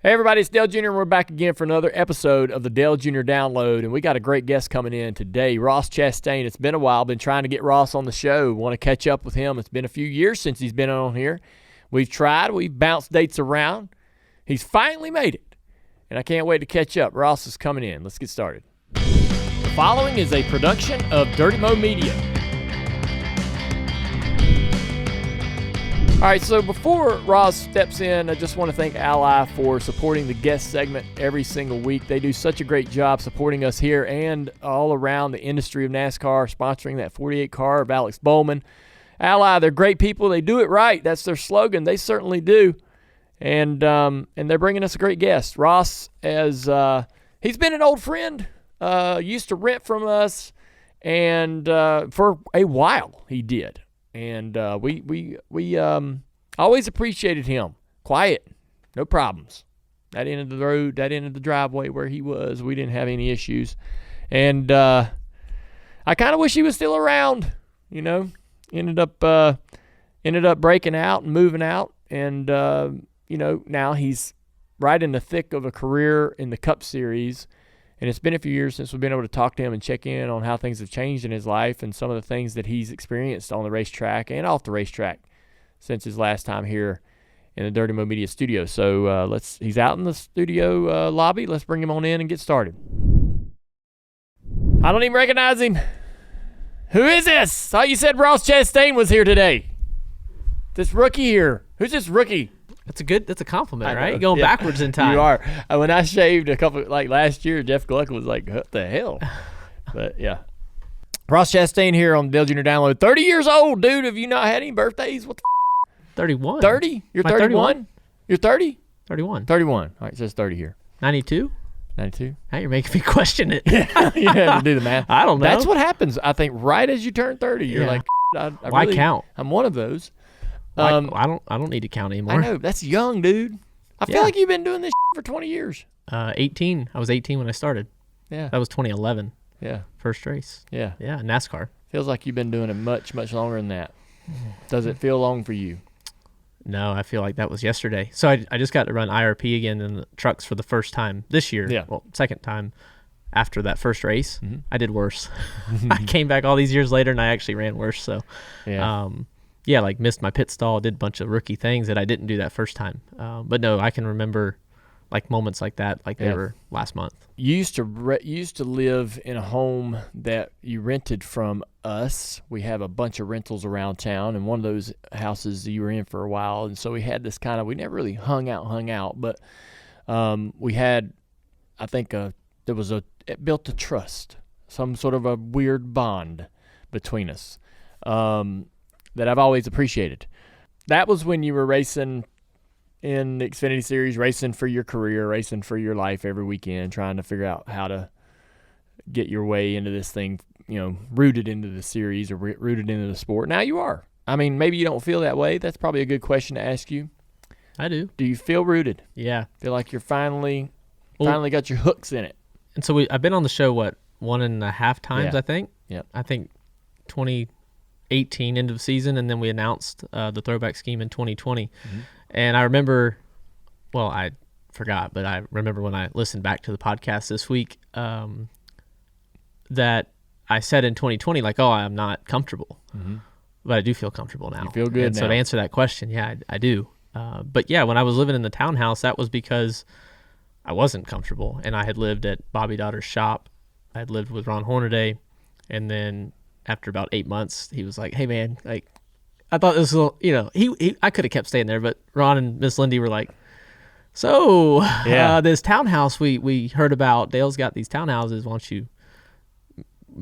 Hey everybody, it's Dale Jr. and we're back again for another episode of the Dale Jr. Download, and we got a great guest coming in today, Ross Chastain. It's been a while, been trying to get Ross on the show, want to catch up with him. It's been a few years since he's been on here. We've tried, we've bounced dates around. He's finally made it, and I can't wait to catch up. Ross is coming in. Let's get started. The following is a production of Dirty Mo Media. All right, so before Ross steps in, I just want to thank Ally for supporting the guest segment every single week. They do such a great job supporting us here and all around the industry of NASCAR, sponsoring that 48 car of Alex Bowman. Ally, they're great people. They do it right. That's their slogan. They certainly do. And they're bringing us a great guest. Ross, he's been an old friend, used to rent from us, and for a while he did. And we always appreciated him. Quiet, no problems. That end of the road, that end of the driveway where he was, we didn't have any issues. And I kind of wish he was still around. You know, ended up breaking out and moving out, and now he's right in the thick of a career in the Cup Series. And it's been a few years since we've been able to talk to him and check in on how things have changed in his life and some of the things that he's experienced on the racetrack and off the racetrack since his last time here in the Dirty Mo Media studio. So he's out in the studio lobby. Let's bring him on in and get started. I don't even recognize him. Who is this? I thought you said Ross Chastain was here today. This rookie here. Who's this rookie? That's a compliment, right? You're going backwards in time. You are. When I shaved a couple, like last year, Jeff Gluck was like, what the hell? But yeah. Ross Chastain here on the Dale Jr. Download. 30 years old, dude. Have you not had any birthdays? What the 31. 30? You're 31? You're 30? 31. 31. All right, it says 30 here. 92? 92. Now you're making me question it. You have to do the math. I don't know. That's what happens, I think, right as you turn 30. You're like, why count? I'm one of those. I don't need to count anymore. I know. That's young, dude. I feel like you've been doing this for 20 years. 18. I was 18 when I started. Yeah. That was 2011. Yeah. First race. Yeah. Yeah, NASCAR. Feels like you've been doing it much, much longer than that. Does it feel long for you? No, I feel like that was yesterday. So I just got to run IRP again in the trucks for the first time this year. Yeah. Well, second time after that first race. Mm-hmm. I did worse. I came back all these years later and I actually ran worse. So, like missed my pit stall, did a bunch of rookie things that I didn't do that first time. But no, I can remember like moments like that, like they were last month. You used to live in a home that you rented from us. We have a bunch of rentals around town, and one of those houses you were in for a while. And so we had this we never really hung out, but we had, I think, it built a trust, some sort of a weird bond between us. That I've always appreciated. That was when you were racing in the Xfinity Series, racing for your career, racing for your life every weekend, trying to figure out how to get your way into this thing, rooted into the series or rooted into the sport. Now you are. I mean, maybe you don't feel that way. That's probably a good question to ask you. I do. Do you feel rooted? Yeah. Feel like you're finally got your hooks in it? And so I've been on the show, 1.5 times, Yeah. I think? Yeah. I think 2018 end of season, and then we announced the throwback scheme in 2020. Mm-hmm. And I remember, I forgot, but I remember when I listened back to the podcast this week that I said in 2020, I'm not comfortable. Mm-hmm. But I do feel comfortable now. You feel good and now. So to answer that question, yeah, I do. But yeah, when I was living in the townhouse, that was because I wasn't comfortable. And I had lived at Bobby Daughter's shop. I had lived with Ron Hornaday. And then after about 8 months, he was like, hey, man, I thought this was, I could have kept staying there, but Ron and Miss Lindy were like, so this townhouse we heard about, Dale's got these townhouses. Why don't you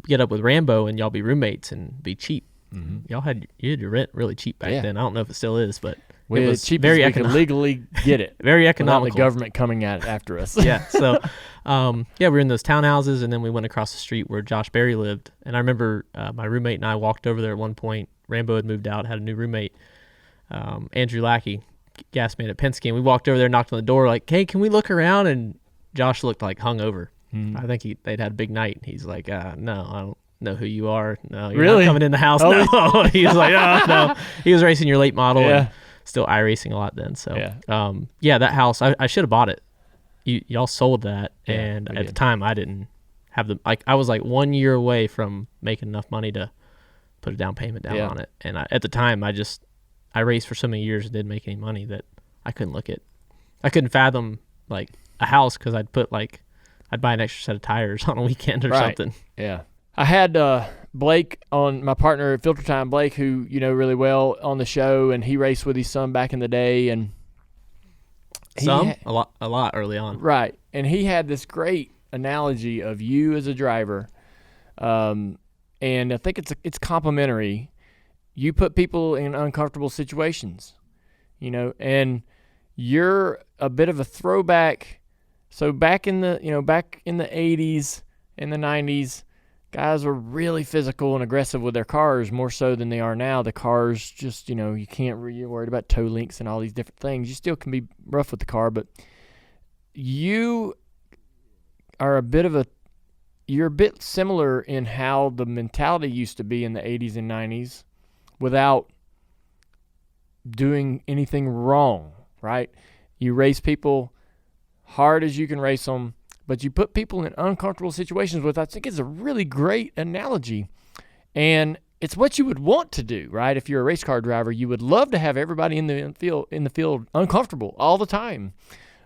get up with Rambo and y'all be roommates and be cheap? Mm-hmm. You had your rent really cheap back then. I don't know if it still is, but it was cheap very as we could legally get it. Very economical. Without the government coming after us. Yeah. So, we were in those townhouses, and then we went across the street where Josh Berry lived. And I remember my roommate and I walked over there at one point. Rambo had moved out, had a new roommate, Andrew Lackey, gas man at Penske. And we walked over there, knocked on the door, like, hey, can we look around? And Josh looked like hungover. I think they'd had a big night. He's like, no, I don't know who you are. No, you're not coming in the house. No. He's like, no. He was racing your late model and still iRacing a lot then. So, that house, I should have bought it. y'all sold that, Yeah, and we at did. the time I didn't have I was like 1 year away from making enough money to put a down payment down on it. And at the time I raced for so many years and didn't make any money that I couldn't fathom like a house, because I'd buy an extra set of tires on a weekend or something. Yeah. I had Blake on, my partner at Filter Time, Blake, who you know really well, on the show, and he raced with his son back in the day, and a lot early on. Right. And he had this great analogy of you as a driver, and I think it's complimentary. You put people in uncomfortable situations, you know, and you're a bit of a throwback. So back in the 80s and the 90s, guys were really physical and aggressive with their cars, more so than they are now. The cars just, you know, you're worried about toe links and all these different things. You still can be rough with the car, but you are you're a bit similar in how the mentality used to be in the 80s and 90s without doing anything wrong, right? You race people hard as you can race them, but you put people in uncomfortable situations, which I think is a really great analogy. And it's what you would want to do, right? If you're a race car driver, you would love to have everybody in the field uncomfortable all the time.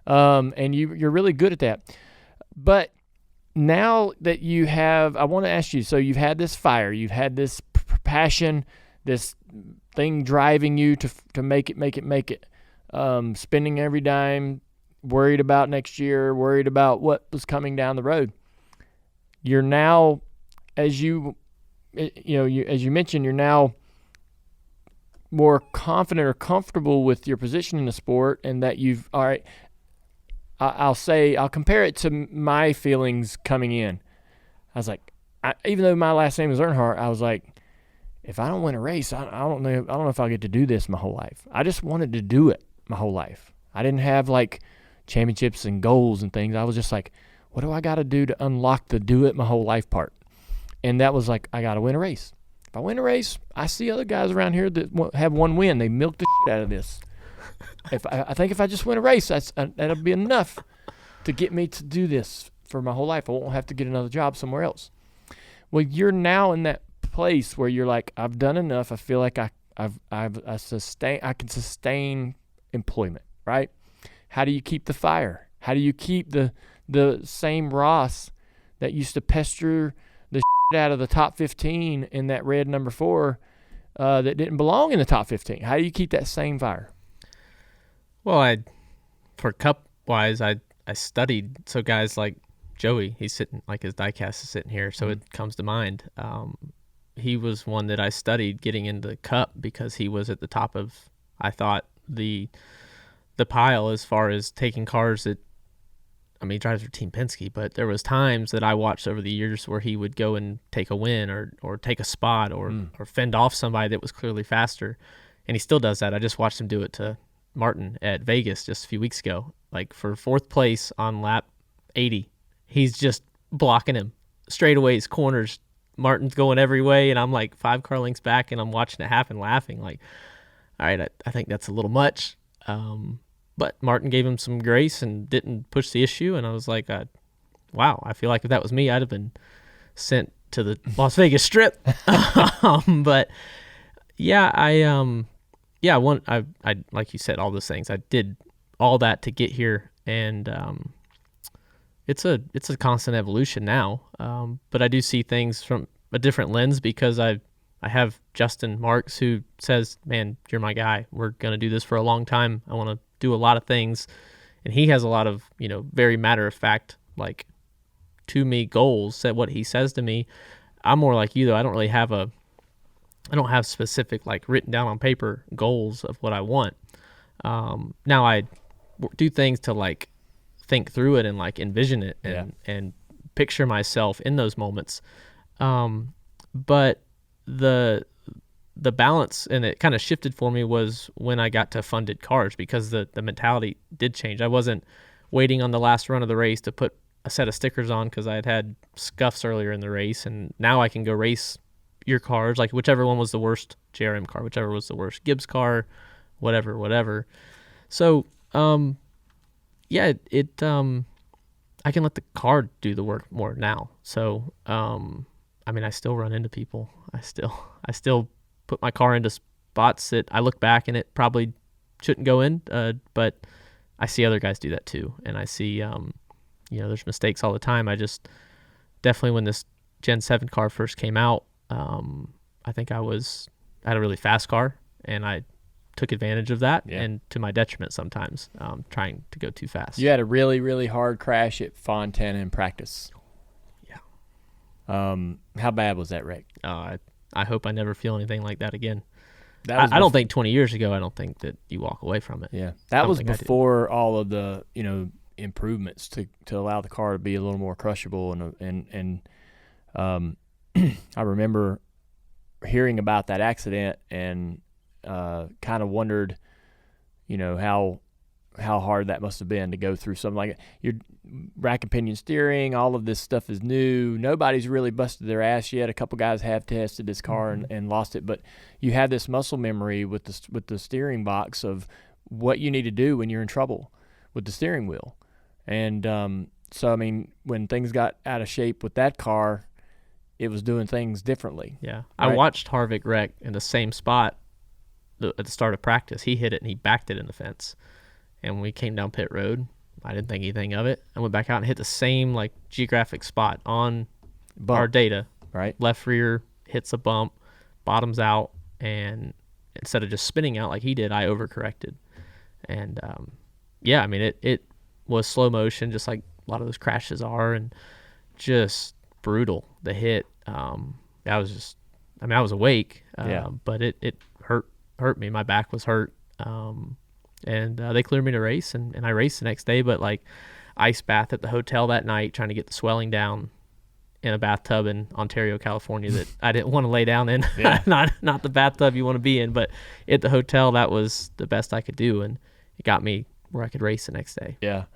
And you're really good at that. But now that you have, I want to ask you, so you've had this fire, you've had this passion, this thing driving you to make it, spending every dime, worried about next year, worried about what was coming down the road. You're now, as you mentioned, you're now more confident or comfortable with your position in the sport, and that all right, I'll compare it to my feelings coming in. I was like, even though my last name is Earnhardt, I was like, if I don't win a race, I don't know if I'll get to do this my whole life. I just wanted to do it my whole life. I didn't have like championships and goals and things. I was just like, what do I got to do to unlock the do it my whole life part? And that was like, I got to win a race. If I win a race, I see other guys around here that have one win. They milk the shit out of this. I think if I just win a race, that'll be enough to get me to do this for my whole life. I won't have to get another job somewhere else. Well, you're now in that place where you're like, I've done enough. I feel like I can sustain employment, right? How do you keep the fire? How do you keep the same Ross that used to pester the shit out of the top 15 in that red number 4 that didn't belong in the top 15? How do you keep that same fire? Well, for cup wise, I studied. So guys like Joey, he's sitting, like his diecast is sitting here, so it comes to mind. He was one that I studied getting into the cup because he was at the top of, I thought, the pile as far as taking cars that, I mean, he drives for Team Penske, but there was times that I watched over the years where he would go and take a win or take a spot or fend off somebody that was clearly faster. And he still does that. I just watched him do it to Martin at Vegas just a few weeks ago. Like for 4th place on lap 80, he's just blocking him. Straightaways, corners, Martin's going every way, and I'm like 5 car lengths back, and I'm watching it happen, laughing like, all right, I think that's a little much. But Martin gave him some grace and didn't push the issue, and I was like, wow, I feel like if that was me, I'd have been sent to the Las Vegas Strip. But yeah, I like you said, all those things. I did all that to get here, and it's a constant evolution now. But I do see things from a different lens because I have Justin Marks who says, man, you're my guy. We're going to do this for a long time. I want to do a lot of things. And he has a lot of, very matter of fact, like to me goals that what he says to me. I'm more like you though. I don't have specific, like written down on paper goals of what I want. Now I do things to like think through it and like envision it and picture myself in those moments. But the balance, and it kind of shifted for me, was when I got to funded cars because the mentality did change. I wasn't waiting on the last run of the race to put a set of stickers on because I had scuffs earlier in the race, and now I can go race your cars, like whichever one was the worst JRM car, whichever was the worst Gibbs car, whatever. So Yeah, I can let the car do the work more now. So, I mean, I still run into people. I still put my car into spots that I look back and it probably shouldn't go in, but I see other guys do that too. And I see, there's mistakes all the time. I just definitely, when this Gen 7 car first came out, I think I had a really fast car, and I took advantage of that, and to my detriment sometimes, trying to go too fast. You had a really, really hard crash at Fontana in practice. Yeah. How bad was that, Rick? I hope I never feel anything like that again. I don't think 20 years ago, I don't think that you walk away from it. Yeah. That was before all of the, improvements to allow the car to be a little more crushable. And I remember hearing about that accident and kind of wondered, how hard that must have been to go through something like it. Your rack and pinion steering, all of this stuff is new. Nobody's really busted their ass yet. A couple guys have tested this car and lost it, but you have this muscle memory with the steering box of what you need to do when you're in trouble with the steering wheel. And so, I mean, when things got out of shape with that car, it was doing things differently. Yeah. Right? I watched Harvick wreck in the same spot at the start of practice. He hit it and he backed it in the fence. And when we came down pit road, I didn't think anything of it. I went back out and hit the same geographic spot on our data. Right. Left rear hits a bump, bottoms out, and instead of just spinning out like he did, I overcorrected. And I mean, it was slow motion, just like a lot of those crashes are, and just brutal. The hit, I was awake, but it hurt me. My back was hurt, and they cleared me to race, and I raced the next day. But ice bath at the hotel that night, trying to get the swelling down in a bathtub in Ontario, California, that I didn't want to lay down in. Yeah. not the bathtub you want to be in, but at the hotel, that was the best I could do, and it got me where I could race the next day. Yeah.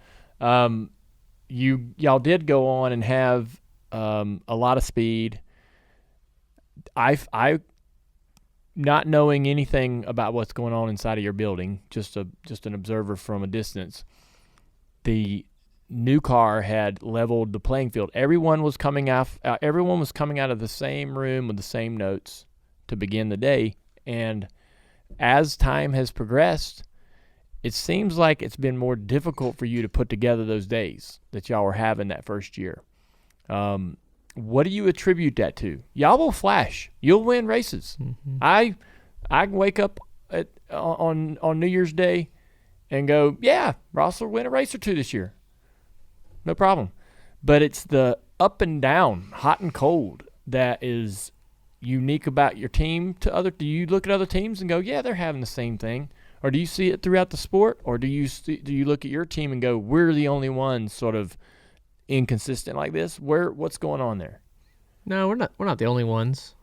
Y'all did go on and have a lot of speed. I not knowing anything about what's going on inside of your building, just an observer from a distance, the new car had leveled the playing field. Everyone was coming out of the same room with the same notes to begin the day, and as time has progressed, it seems like it's been more difficult for you to put together those days that y'all were having that first year. What do you attribute that to? Y'all will flash. You'll win races. Mm-hmm. I can wake up on New Year's Day and go, yeah, Ross will win a race or two this year. No problem. But it's the up and down, hot and cold, that is unique about your team to other. Do you look at other teams and go, yeah, they're having the same thing? Or do you see it throughout the sport? Or do you look at your team and go, we're the only ones sort of inconsistent like this? What's going on there? No, we're not the only ones.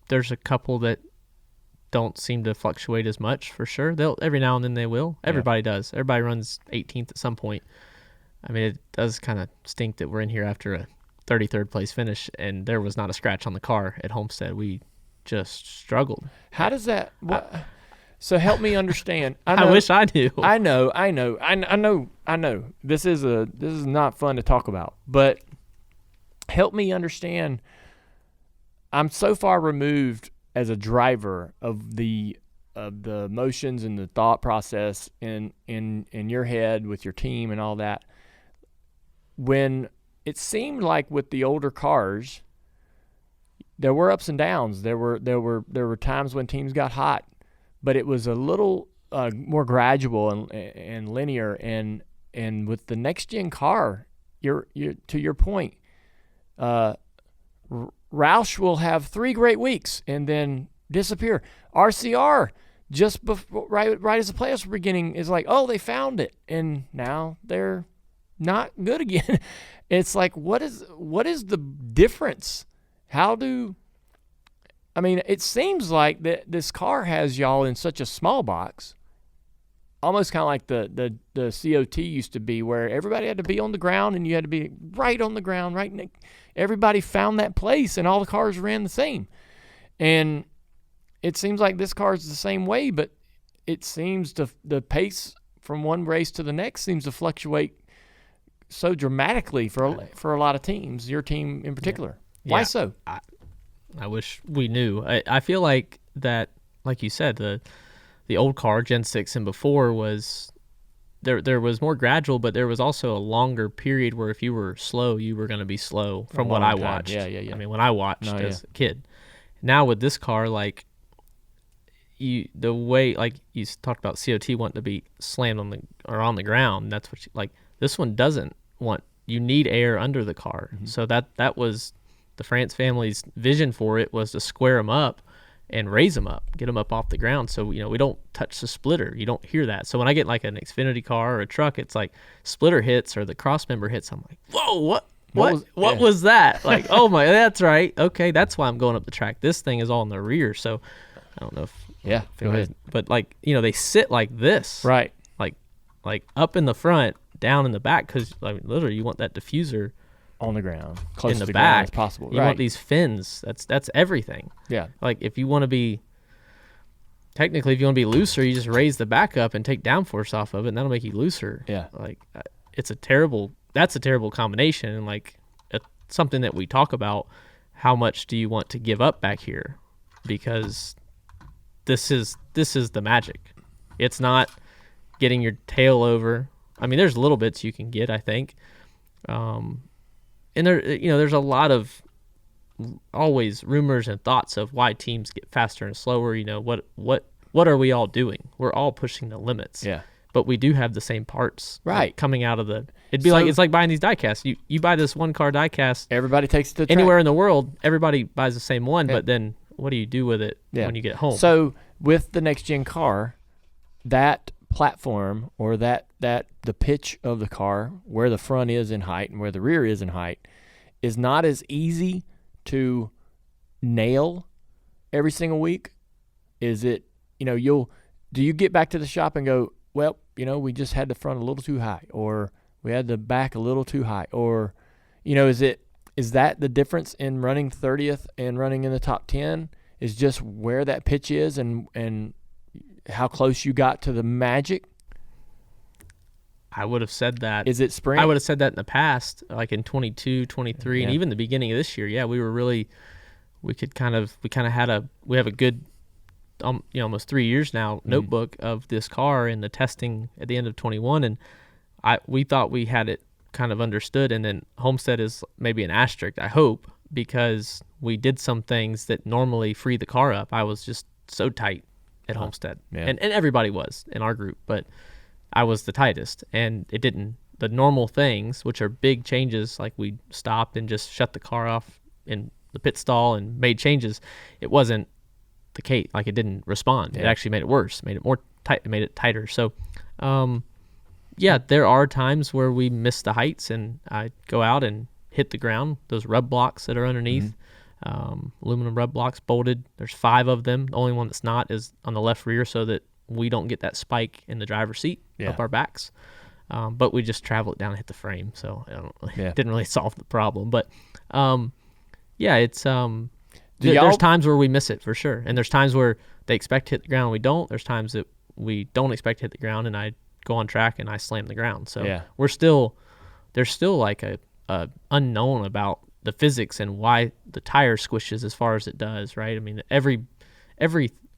There's a couple that don't seem to fluctuate as much, for sure. They'll every now and then they will. Everybody does. Everybody runs 18th at some point. I mean, it does kind of stink that we're in here after a 33rd place finish and there was not a scratch on the car at Homestead. We just struggled. How does that? So help me understand. I wish I knew. I know. This is not fun to talk about, but help me understand. I'm so far removed as a driver of the motions and the thought process in your head with your team and all that. When it seemed like with the older cars, there were ups and downs. There were times when teams got hot, but it was a little more gradual and linear. And with the next gen car, you're to your point, Roush will have 3 great weeks and then disappear. RCR just before, right as the playoffs were beginning, is like, oh, they found it, and now they're not good again. It's like, what is the difference? It seems like that this car has y'all in such a small box, almost kind of like the COT used to be, where everybody had to be on the ground and you had to be right on the ground, right? Everybody found that place and all the cars ran the same. And it seems like this car is the same way, but it seems the pace from one race to the next seems to fluctuate so dramatically for a lot of teams, your team in particular. Yeah. Why so? I wish we knew. I feel like that, like you said, the old car, Gen 6 and before, was there was more gradual, but there was also a longer period where if you were slow, you were going to be slow from what I watched. Yeah. I mean, when I watched as a kid. Now with this car, like, the way, like you talked about COT wanting to be slammed on the ground, that's what like this one doesn't want. You need air under the car. Mm-hmm. So that was the France family's vision for it, was to square them up and raise them up, get them up off the ground. So, we don't touch the splitter. You don't hear that. So when I get like an Xfinity car or a truck, it's like splitter hits or the cross member hits. I'm like, whoa, what was that? Like, oh my, that's right. Okay. That's why I'm going up the track. This thing is all in the rear. So I don't know if, go ahead. But like, they sit like this, right? Like up in the front, down in the back. Cause like literally you want that diffuser on the ground, close in the to back ground as possible. You want these fins. That's everything. Yeah. Like if you want to be looser, you just raise the back up and take downforce off of it, and that'll make you looser. Yeah. Like that's a terrible combination, and like it's something that we talk about. How much do you want to give up back here? Because this is the magic. It's not getting your tail over. I mean, there's little bits you can get, I think. And there's a lot of always rumors and thoughts of why teams get faster and slower. What are we all doing? We're all pushing the limits. Yeah. But we do have the same parts. Right. Coming out of it's like buying these diecasts. You buy this one car diecast. Everybody takes it to the track. Anywhere in the world, everybody buys the same one, but then what do you do with it when you get home? So with the next gen car, that platform or that the pitch of the car, where the front is in height and where the rear is in height, is not as easy to nail every single week. Is it, do you get back to the shop and go, well, we just had the front a little too high, or we had the back a little too high, or, is that the difference in running 30th and running in the top 10, is just where that pitch is and how close you got to the magic? I would have said that. Is it spring? I would have said that in the past, like in 22, 23, and even the beginning of this year. Yeah, we were really, we have a good, almost 3 years now notebook of this car and the testing at the end of 21, and we thought we had it kind of understood, and then Homestead is maybe an asterisk, I hope, because we did some things that normally free the car up. I was just so tight at Homestead, and everybody was in our group, but I was the tightest, and it didn't. The normal things, which are big changes, like we stopped and just shut the car off in the pit stall and made changes, it wasn't the case. Like it didn't respond. It actually made it worse, made it more tight, made it tighter. So, there are times where we miss the heights, and I go out and hit the ground. Those rub blocks that are underneath. Aluminum rub blocks bolted. There's 5 of them. The only one that's not is on the left rear, so that we don't get that spike in the driver's seat up our backs. But we just travel it down and hit the frame, so it didn't really solve the problem. But it's there's times where we miss it for sure, and there's times where they expect to hit the ground and we don't. There's times that we don't expect to hit the ground, and I go on track and I slam the ground. So there's still like a unknown about the physics and why the tire squishes as far as it does, right? I mean,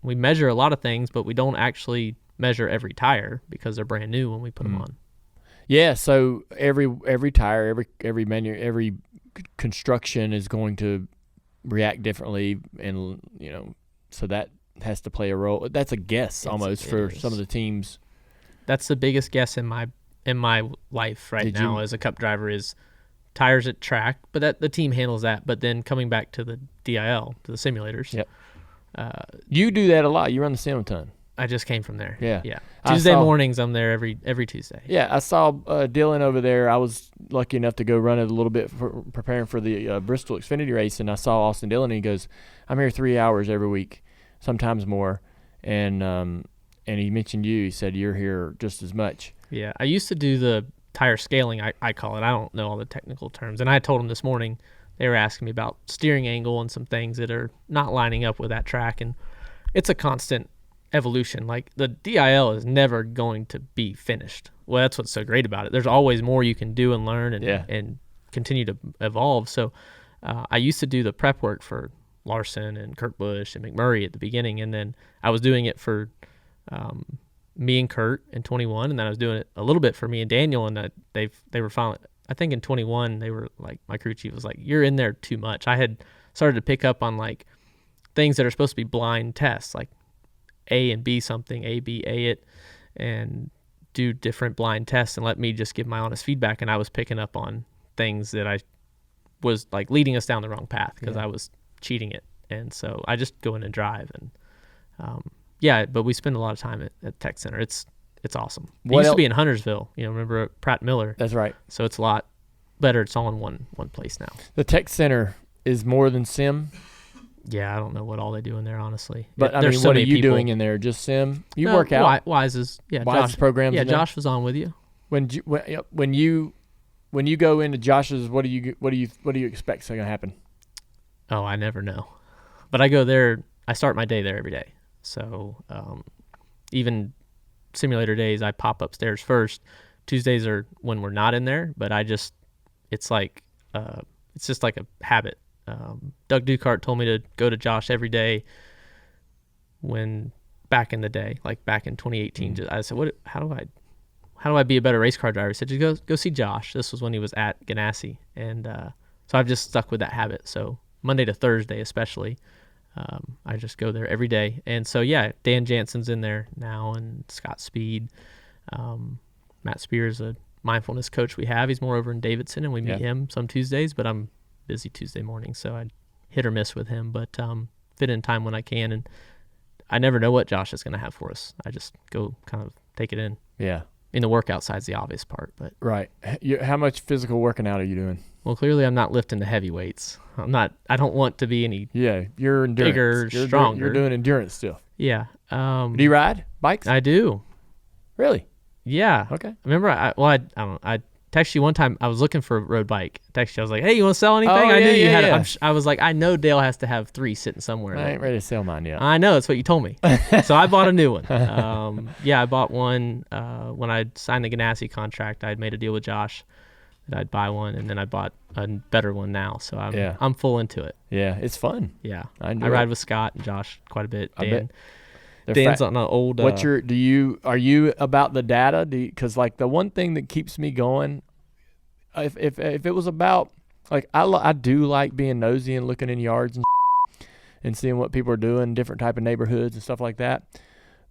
we measure a lot of things, but we don't actually measure every tire because they're brand new when we put them on. Yeah, so every tire, every construction is going to react differently, and so that has to play a role. That's a guess almost for some of the teams. That's the biggest guess in my life now as a Cup driver is tires at track, but that the team handles that. But then coming back to the DIL, to the simulators. Yep. You do that a lot. You run the sim a ton. I just came from there. Yeah. Tuesday mornings, I'm there every Tuesday. Yeah, I saw Dylan over there. I was lucky enough to go run it a little bit for preparing for the Bristol Xfinity race, and I saw Austin Dillon, and he goes, I'm here 3 hours every week, sometimes more. And he mentioned you. He said, you're here just as much. Yeah, I used to do the tire scaling, I call it. I don't know all the technical terms. And I told him this morning, they were asking me about steering angle and some things that are not lining up with that track. And it's a constant evolution. Like the DIL is never going to be finished. Well, that's what's so great about it. There's always more you can do and learn and continue to evolve. So I used to do the prep work for Larson and Kurt Busch and McMurray at the beginning, and then I was doing it for me and Kurt in 21, and then I was doing it a little bit for me and Daniel, and they were finally, I think in 21, they were like, my crew chief was like, you're in there too much. I had started to pick up on like things that are supposed to be blind tests, like A and B something, A, B, A it, and do different blind tests and let me just give my honest feedback. And I was picking up on things that I was like leading us down the wrong path because I was cheating it. And so I just go in and drive. And but we spend a lot of time at Tech Center. It's awesome. It used to be in Huntersville, remember Pratt Miller? That's right. So it's a lot better. It's all in one place now. The Tech Center is more than sim. Yeah, I don't know what all they do in there, honestly. But I mean, what are you doing in there? Just sim? You work out? Wise's, yeah. Wise's programs. Yeah, Josh was on with you. When you go into Josh's, what do you expect is going to happen? Oh, I never know. But I go there. I start my day there every day. So even simulator days, I pop upstairs first. Tuesdays are when we're not in there, but it's just like a habit. Doug Ducart told me to go to Josh every day when back in the day, like back in 2018. I said, how do I be a better race car driver? He said, just go see Josh. This was when he was at Ganassi. And so I've just stuck with that habit. So Monday to Thursday especially, I just go there every day. And so, yeah, Dan Jansen's in there now and Scott Speed. Matt Spears, a mindfulness coach we have. He's more over in Davidson, and we meet him some Tuesdays, but I'm busy Tuesday morning, so I hit or miss with him, but fit in time when I can. And I never know what Josh is going to have for us. I just go kind of take it in. Yeah. In the workout side's the obvious part, but right. How much physical working out are you doing? Well, clearly I'm not lifting the heavy weights. I don't want to be any you're endurance. Bigger, stronger. You're doing endurance still. Yeah. Do you ride bikes? I do. Really? Yeah. Okay. Remember, I don't know. I texted you one time. I was looking for a road bike. I was like, hey, you want to sell anything? I knew you had I was like, I know Dale has to have 3 sitting somewhere. I ain't ready to sell mine yet. I know. That's what you told me. So I bought a new one. I bought one when I signed the Ganassi contract. I'd made a deal with Josh that I'd buy one, and then I bought a better one now. So I'm full into it. Yeah, it's fun. Yeah. I ride with Scott and Josh quite a bit. Dan. I bet. Dan's on an old. Are you about the data? Because like the one thing that keeps me going, if it was about like I do like being nosy and looking in yards and seeing what people are doing, different type of neighborhoods and stuff like that.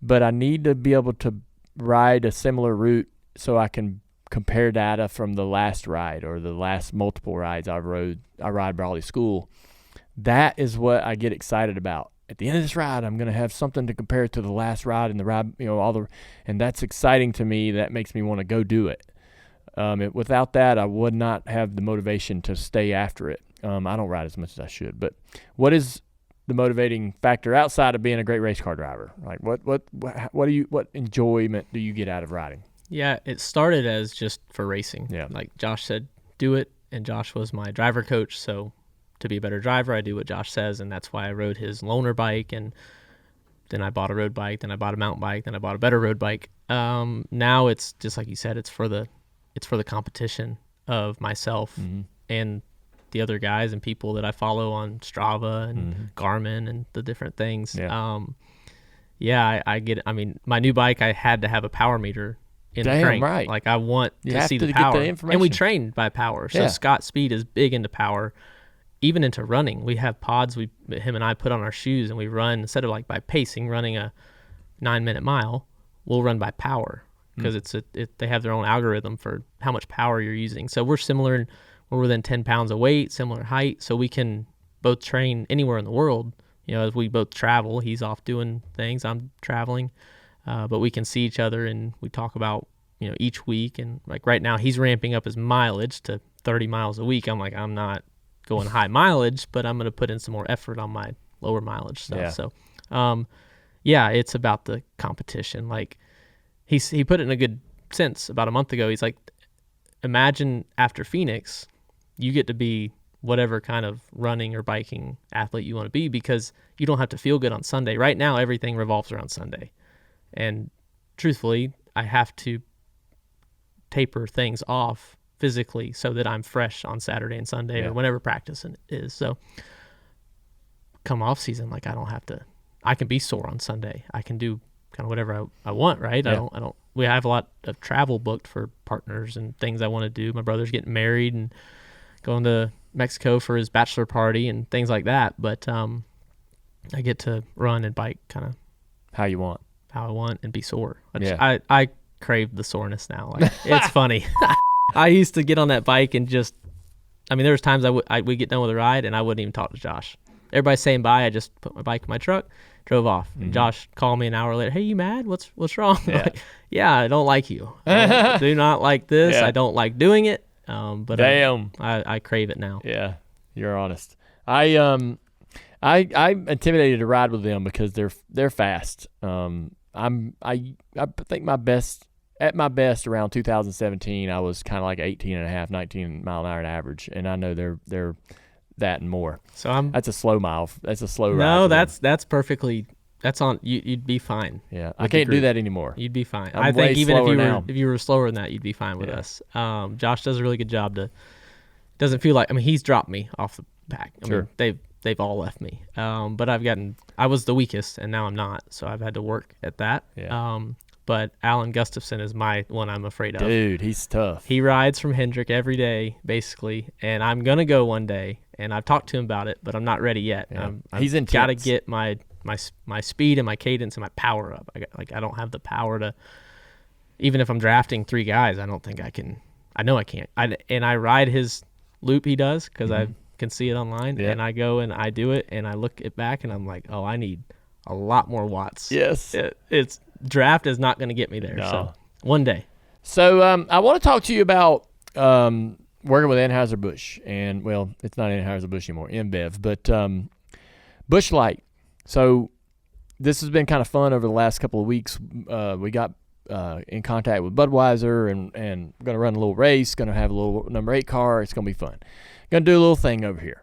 But I need to be able to ride a similar route so I can compare data from the last ride or the last multiple rides I ride Brawley School. That is what I get excited about. At the end of this ride, I'm going to have something to compare to the last ride and the ride, and that's exciting to me. That makes me want to go do it. Without that, I would not have the motivation to stay after it. I don't ride as much as I should, but what is the motivating factor outside of being a great race car driver? Like what enjoyment do you get out of riding? Yeah, it started as just for racing. Yeah. Like Josh said, do it, and Josh was my driver coach, so to be a better driver, I do what Josh says, and that's why I rode his loaner bike, and then I bought a road bike, then I bought a mountain bike, then I bought a better road bike. Now it's just like you said, it's for the competition of myself and the other guys and people that I follow on Strava and Garmin and the different things. Yeah. I get it. I mean, my new bike, I had to have a power meter in the crank. Right. Like I want to see the power. And we train by power. So Scott Speed is big into power. Even into running, we have pods him and I put on our shoes and we run, instead of like by pacing, running a 9-minute mile, we'll run by power because they have their own algorithm for how much power you're using. So we're similar, we're within 10 pounds of weight, similar height, so we can both train anywhere in the world. As we both travel, he's off doing things, I'm traveling, but we can see each other and we talk about, each week. And like right now he's ramping up his mileage to 30 miles a week. I'm like, I'm not going high mileage, but I'm going to put in some more effort on my lower mileage stuff. Yeah. So, it's about the competition. Like he put it in a good sense about a month ago. He's like, imagine after Phoenix, you get to be whatever kind of running or biking athlete you want to be, because you don't have to feel good on Sunday. Right now, everything revolves around Sunday. And truthfully, I have to taper things off physically so that I'm fresh on Saturday and Sunday or whenever practice is. So come off season, like I can be sore on Sunday. I can do kind of whatever I want, right? Yeah. We have a lot of travel booked for partners and things I want to do. My brother's getting married and going to Mexico for his bachelor party and things like that. But I get to run and bike kind of how you want, and be sore. I crave the soreness now. Like, it's funny. I used to get on that bike and there was times we'd get done with a ride and I wouldn't even talk to Josh. Everybody's saying bye. I just put my bike in my truck, drove off. And Josh called me an hour later. Hey, you mad? What's wrong? Yeah. Like, yeah, I don't like you. I do not like this. Yeah. I don't like doing it. But Damn. I crave it now. Yeah, you're honest. I'm intimidated to ride with them because they're fast. I think at my best around 2017, I was kind of like 18 and a half, 19 mile an hour average, and I know they're that and more. So that's a slow mile. That's a slow ride. No, that's perfectly. That's on. You'd be fine. Yeah, I can't do that anymore. You'd be fine. I think even if you were slower than that, you'd be fine with us. Josh does a really good job doesn't feel like, he's dropped me off the pack. Sure. They've all left me. But I was the weakest and now I'm not. So I've had to work at that. Yeah. But Alan Gustafson is my one I'm afraid of. Dude, he's tough. He rides from Hendrick every day, basically, and I'm gonna go one day. And I've talked to him about it, but I'm not ready yet. Yeah. He's intense. Got to get my speed and my cadence and my power up. I don't have the power to, even if I'm drafting 3 guys, I don't think I can. I know I can't. I ride his loop he does because I can see it online, and I go and I do it, and I look it back, and I'm like, oh, I need a lot more watts. Yes. It's draft is not going to get me there. No. So one day. So I want to talk to you about working with Anheuser-Busch, and well, it's not Anheuser-Busch anymore, InBev, but Busch Light. So this has been kind of fun over the last couple of weeks. We got in contact with Budweiser and going to run a little race, going to have a little number 8 car. It's going to be fun. Going to do a little thing over here.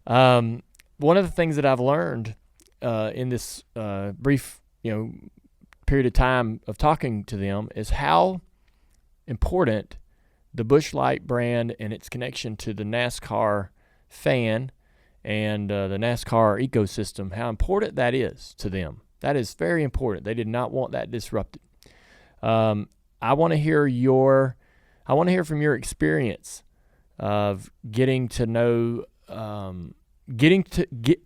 One of the things that I've learned in this brief, period of time of talking to them is how important the Busch Light brand and its connection to the NASCAR fan and the NASCAR ecosystem, how important that is to them. That is very important. They did not want that disrupted. I want to hear from your experience of getting to know,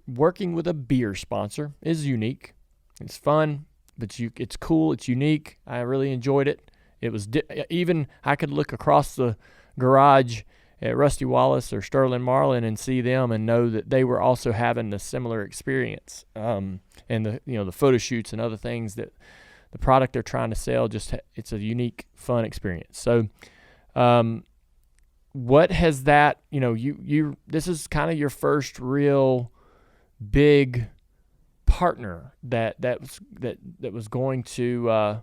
working with a beer sponsor is unique. It's fun, but it's cool. It's unique. I really enjoyed it. It was even I could look across the garage at Rusty Wallace or Sterling Marlin and see them and know that they were also having a similar experience. And the photo shoots and other things that the product they're trying to sell, it's a unique, fun experience. So, what has that? This is kind of your first real big partner that was going to.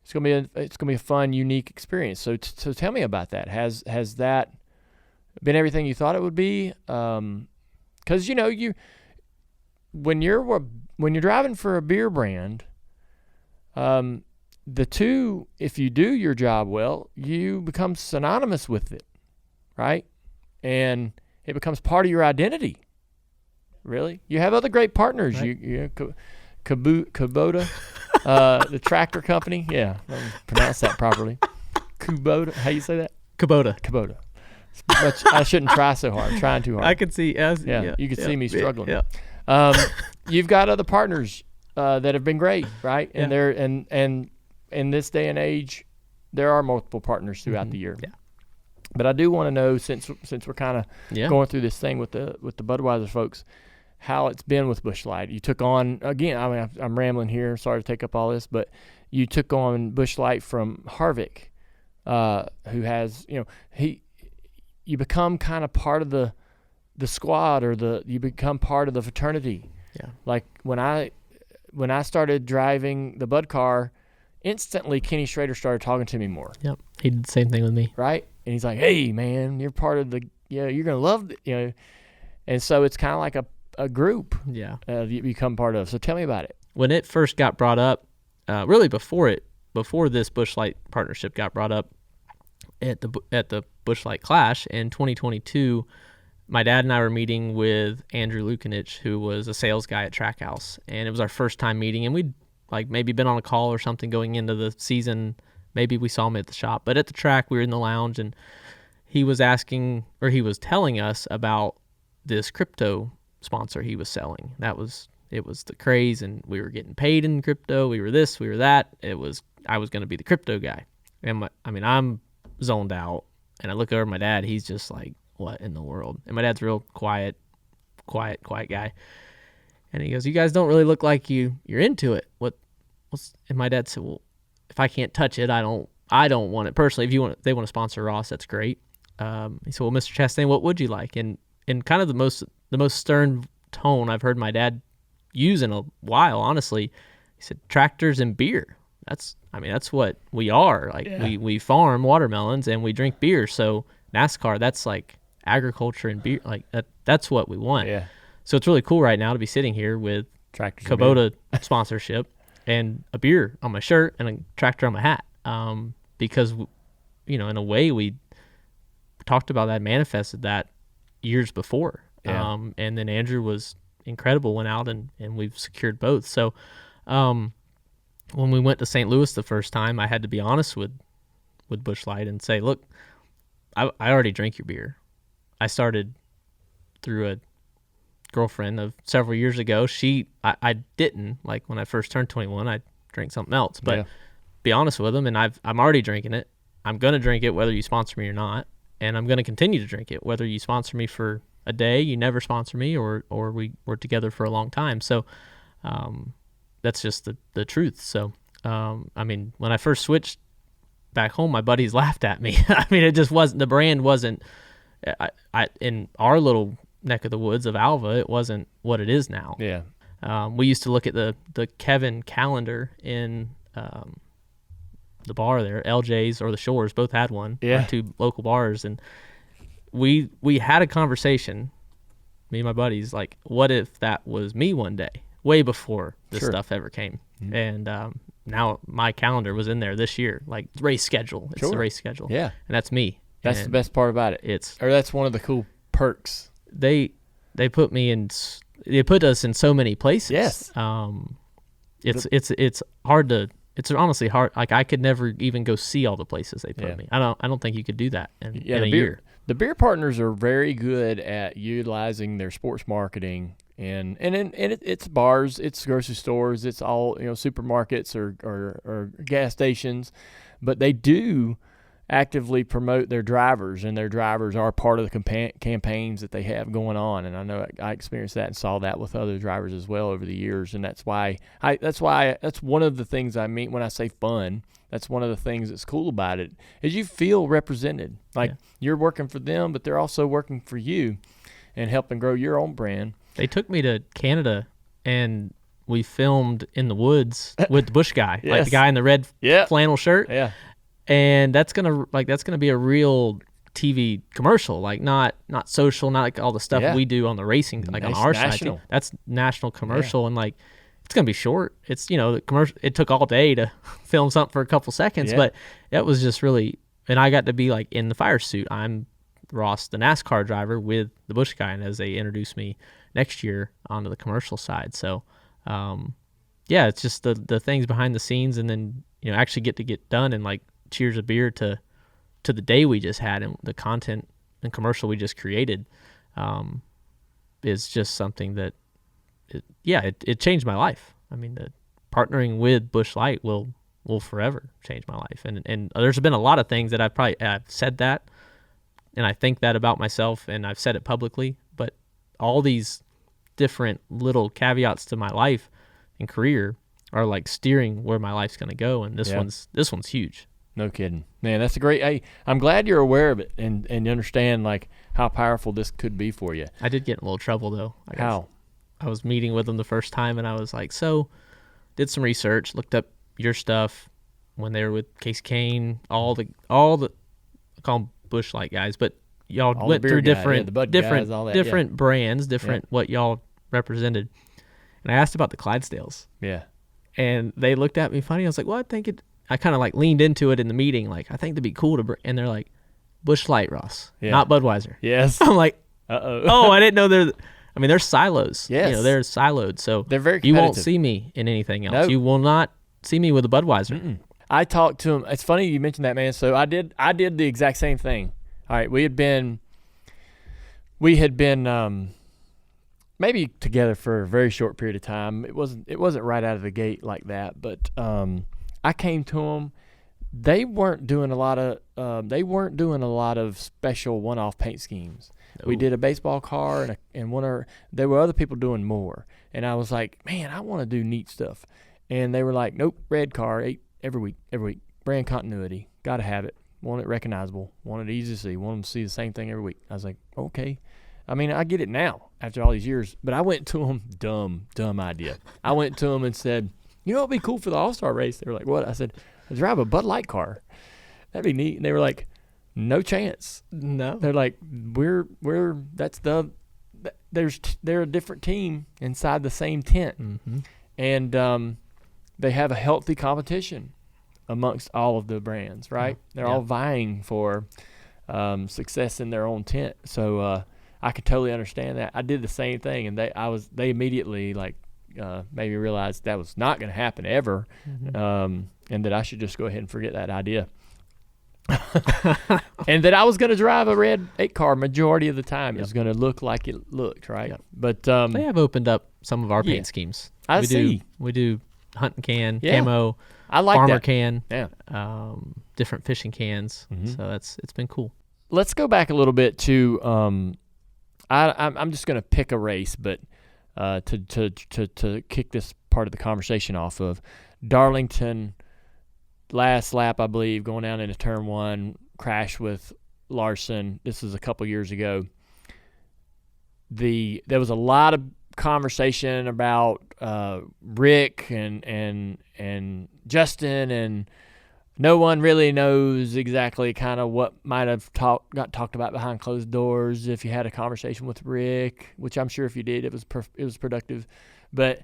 It's gonna be a fun, unique experience. So tell me about that. Has that been everything you thought it would be? Because when you're driving for a beer brand, the two, if you do your job well, you become synonymous with it, right? And it becomes part of your identity. Really, you have other great partners. Right. Kubota. The tractor company. Yeah, let me pronounce that properly. Kubota. How you say that? Kubota. I shouldn't try so hard. I'm trying too hard. I can see. You can see me struggling. Yeah. You've got other partners that have been great, right? And they're and in this day and age, there are multiple partners throughout the year. Yeah. But I do want to know, since we're kind of going through this thing with the Budweiser folks, how it's been with Busch Light. You took on, again, I'm rambling here, sorry to take up all this, but you took on Busch Light from Harvick, who has, you become kind of part of the squad, or you become part of the fraternity. Yeah. Like when I started driving the Bud car, instantly Kenny Schrader started talking to me more. Yep. He did the same thing with me. Right? And he's like, hey man, you're part of the you're gonna love it, and so it's kind of like a group. Yeah. You become part of. So tell me about it. When it first got brought up, really before this Busch Light partnership got brought up at the Busch Light Clash in 2022, my dad and I were meeting with Andrew Lukinich, who was a sales guy at Trackhouse, and it was our first time meeting, and we'd like maybe been on a call or something going into the season. Maybe we saw him at the shop, but at the track we were in the lounge, and he was telling us about this crypto sponsor he was selling. It was the craze, and we were getting paid in crypto. We were this, we were that. I was going to be the crypto guy, and I'm zoned out, and I look over at my dad. He's just like, what in the world? And my dad's real quiet guy. And he goes, you guys don't really look like you're into it. And my dad said, well, if I can't touch it, I don't want it personally. If they want to sponsor Ross, that's great. He said, well, Mr. Chastain, what would you like? And kind of the most stern tone I've heard my dad use in a while, honestly. He said, tractors and beer. That's what we are. Like, we farm watermelons and we drink beer. So NASCAR, that's like agriculture and beer. Like that's what we want. Yeah. So it's really cool right now to be sitting here with tractors, Kubota sponsorship, and a beer on my shirt and a tractor on my hat. Because in a way we talked about that, manifested that years before. Yeah. And then Andrew was incredible, went out and we've secured both. So when we went to St. Louis the first time, I had to be honest with Busch Light and say, look, I already drink your beer. I started through a girlfriend of several years ago. I didn't, like, when I first turned 21, I drank something else. But be honest with them, and I'm already drinking it. I'm going to drink it whether you sponsor me or not, and I'm going to continue to drink it whether you sponsor me for a day, you never sponsor me, or we're together for a long time. So that's just the truth. So when I first switched back home, my buddies laughed at me. It just wasn't, the brand wasn't, in our little neck of the woods of Alva, it wasn't what it is now. Yeah. We used to look at the Kevin calendar in the bar there, LJ's or the Shores, both had one. Yeah. 2 local bars, and we had a conversation, me and my buddies, like, what if that was me one day, way before this stuff ever came. Mm-hmm. And now my calendar was in there this year, like race schedule. It's the race schedule. Yeah. And that's me. That's the best part about it. That's one of the cool perks. They put us in so many places. Yes. It's hard to, it's honestly hard. Like, I could never even go see all the places they put me. I don't think you could do that in a year. The beer partners are very good at utilizing their sports marketing, and it's bars, it's grocery stores, it's all, supermarkets or gas stations, but they do actively promote their drivers, and their drivers are part of the campaigns that they have going on. And I know I experienced that and saw that with other drivers as well over the years. And that's one of the things I mean when I say fun. That's one of the things that's cool about it, is you feel represented. Like, you're working for them, but they're also working for you and helping grow your own brand. They took me to Canada, and we filmed in the woods with the Busch guy, like the guy in the red flannel shirt. Yeah. And that's gonna be a real TV commercial, like not social, not like all the stuff we do on the racing, like on our side. That's national commercial, and like, it's gonna be short. It's the commercial. It took all day to film something for a couple seconds, but that was just really. And I got to be like in the fire suit. I'm Ross, the NASCAR driver, with the Busch guy, and as they introduce me next year onto the commercial side. So, it's just the things behind the scenes, and then actually get done and like cheers a beer to the day we just had, and the content and commercial we just created is just something that it changed my life. Partnering with Busch Light will forever change my life, and there's been a lot of things that I've said that, and I think that about myself, and I've said it publicly, but all these different little caveats to my life and career are like steering where my life's going to go, and this one's huge. No kidding, man. That's a great. Hey, I'm glad you're aware of it and you understand like how powerful this could be for you. I did get in a little trouble though. How? I was meeting with them the first time, and I was like, did some research, looked up your stuff when they were with Case Kane, all the I call them Busch Light guys, but y'all All went the beer through guys, different the Bud different guys, all that, different brands, different what y'all represented. And I asked about the Clydesdales. Yeah. And they looked at me funny. I was like, well, I kind of like leaned into it in the meeting. Like, I think it'd be cool to and they're like, Busch Light, Ross, not Budweiser. Yes. I'm like, uh-oh. I didn't know they're silos. Yes. They're siloed. So they're very you won't competitive. see me in anything else. Nope. You will not see me with a Budweiser. Mm-mm. I talked to him. It's funny you mentioned that, man. So I did the exact same thing. All right. We had been maybe together for a very short period of time. It wasn't right out of the gate like that, but I came to them. They weren't doing a lot of special one-off paint schemes. No. We did a baseball car and there were other people doing more. And I was like, man, I want to do neat stuff. And they were like, nope, red car, every week, brand continuity, got to have it, want it recognizable, want it easy to see, want them to see the same thing every week. I was like, okay. I mean, I get it now after all these years, but I went to them, dumb idea. I went to them and said, you know what would be cool for the All-Star race? They were like, what? I said, drive a Bud Light car. That'd be neat. And they were like, no chance. No. They're like, they're a different team inside the same tent. Mm-hmm. And they have a healthy competition amongst all of the brands, right? They're all vying for success in their own tent. So I could totally understand that. I did the same thing, and they immediately like made me realize that was not going to happen ever, and that I should just go ahead and forget that idea. And that I was going to drive a red 8-car majority of the time. It was going to look like it looked, right? Yep. But they have opened up some of our paint schemes. We do hunting can, camo, I like farmer that. can, different fishing cans. So it's been cool. Let's go back a little bit to I'm just going to pick a race, but to kick this part of the conversation off of Darlington. Last lap, I believe, going down into turn 1, crash with Larson. This was a couple years ago. There was a lot of conversation about Rick and Justin, and no one really knows exactly kind of what might have got talked about behind closed doors. If you had a conversation with Rick, which I'm sure if you did, it was productive. But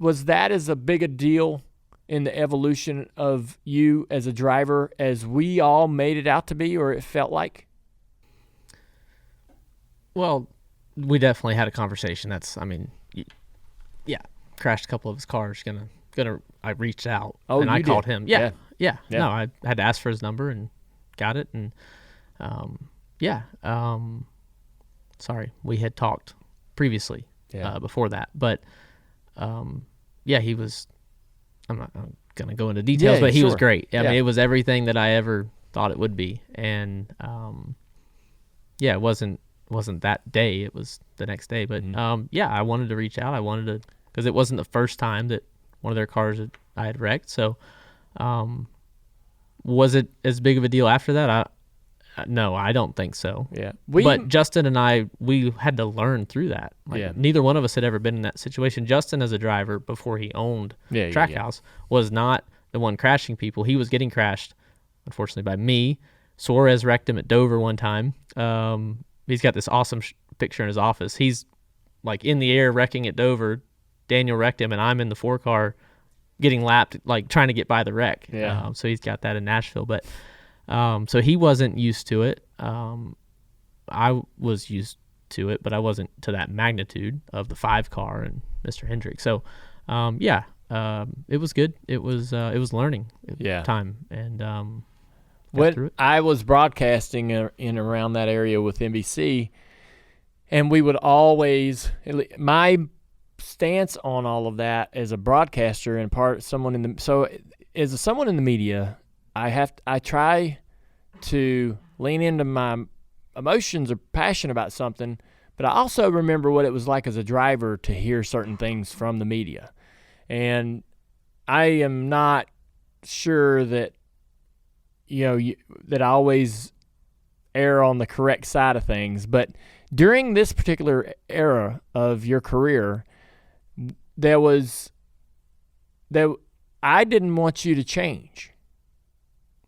was that as a big a deal in the evolution of you as a driver as we all made it out to be, or it felt like? Well, we definitely had a conversation. Crashed a couple of his cars. I reached out and I called him. Yeah. No, I had to ask for his number and got it. And sorry, we had talked previously before that, but he was. I'm not going to go into details, but he was great. I mean, it was everything that I ever thought it would be. And, it wasn't that day. It was the next day. But, I wanted to reach out. Because it wasn't the first time that one of their cars I had wrecked. So, was it as big of a deal after that? No, I don't think so. Yeah. But Justin and I, we had to learn through that. Neither one of us had ever been in that situation. Justin, as a driver, before he owned Trackhouse, was not the one crashing people. He was getting crashed, unfortunately, by me. Suarez wrecked him at Dover one time. He's got this awesome picture in his office. He's like in the air wrecking at Dover. Daniel wrecked him, and I'm in the 4-car getting lapped, like trying to get by the wreck. Yeah. So he's got that in Nashville. But so he wasn't used to it. I was used to it, but I wasn't to that magnitude of the 5-car and Mr. Hendrick. So, it was good. It was learning time. And when I was broadcasting in around that area with NBC, and we would always, my stance on all of that as a broadcaster and someone in the media, I try to lean into my emotions or passion about something, but I also remember what it was like as a driver to hear certain things from the media. And I am not sure that, that I always err on the correct side of things. But during this particular era of your career, I didn't want you to change.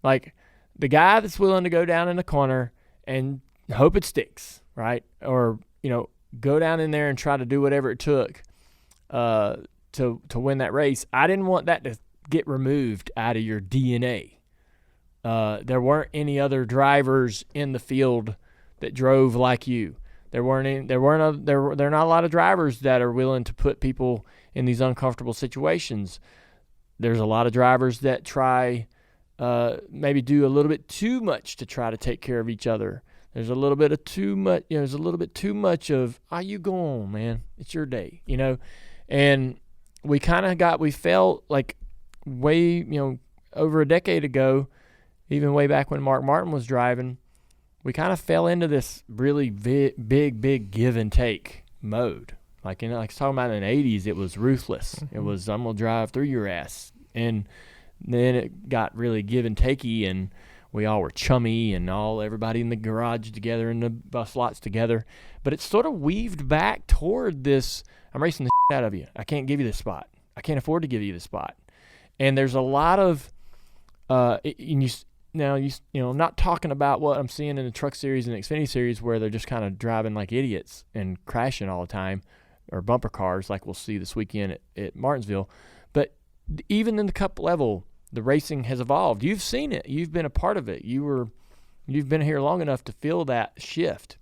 Like, the guy that's willing to go down in the corner and hope it sticks, right? Or, go down in there and try to do whatever it took to win that race. I didn't want that to get removed out of your DNA. There weren't any other drivers in the field that drove like you. There are not a lot of drivers that are willing to put people in these uncomfortable situations. There's a lot of drivers that try, maybe do a little bit too much to try to take care of each other. There's a little bit of too much, there's a little bit too much of, you go on, man. It's your day, And we felt like way, over a decade ago, even way back when Mark Martin was driving, we kind of fell into this really big give and take mode. Like, like I was talking about in the 80s, it was ruthless. Mm-hmm. It was, I'm going to drive through your ass. And then it got really give and takey, and we all were chummy and everybody in the garage together and the bus lots together. But it sort of weaved back toward this, I'm racing the shit out of you. I can't give you this spot. I can't afford to give you this spot. And there's a lot of, I'm not talking about what I'm seeing in the Truck Series and the Xfinity Series where they're just kind of driving like idiots and crashing all the time, or bumper cars like we'll see this weekend at Martinsville. But even in the Cup level, the racing has evolved. You've seen it. You've been a part of it. You've been here long enough to feel that shift.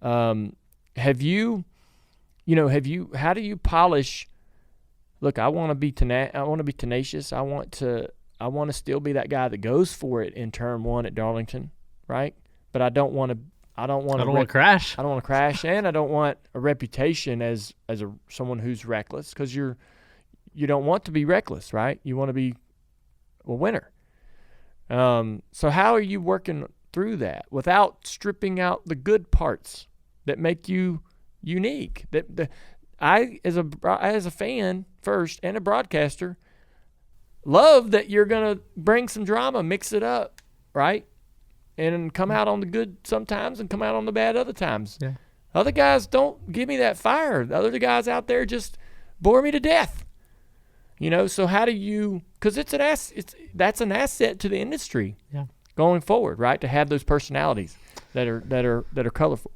How do you polish? Look, I want to be tenacious. I want to still be that guy that goes for it in turn one at Darlington, right? But I don't want to crash. I don't want to crash, and I don't want a reputation as someone who's reckless, because you don't want to be reckless, right? You want to be a winner. So how are you working through that without stripping out the good parts that make you unique? I, as a fan first and a broadcaster, love that you're going to bring some drama, mix it up, right? And come out on the good sometimes and come out on the bad other times. Yeah. Other guys don't give me that fire. The other guys out there just bore me to death. So how do you, because that's an asset to the industry, yeah, going forward, right? To have those personalities that are colorful.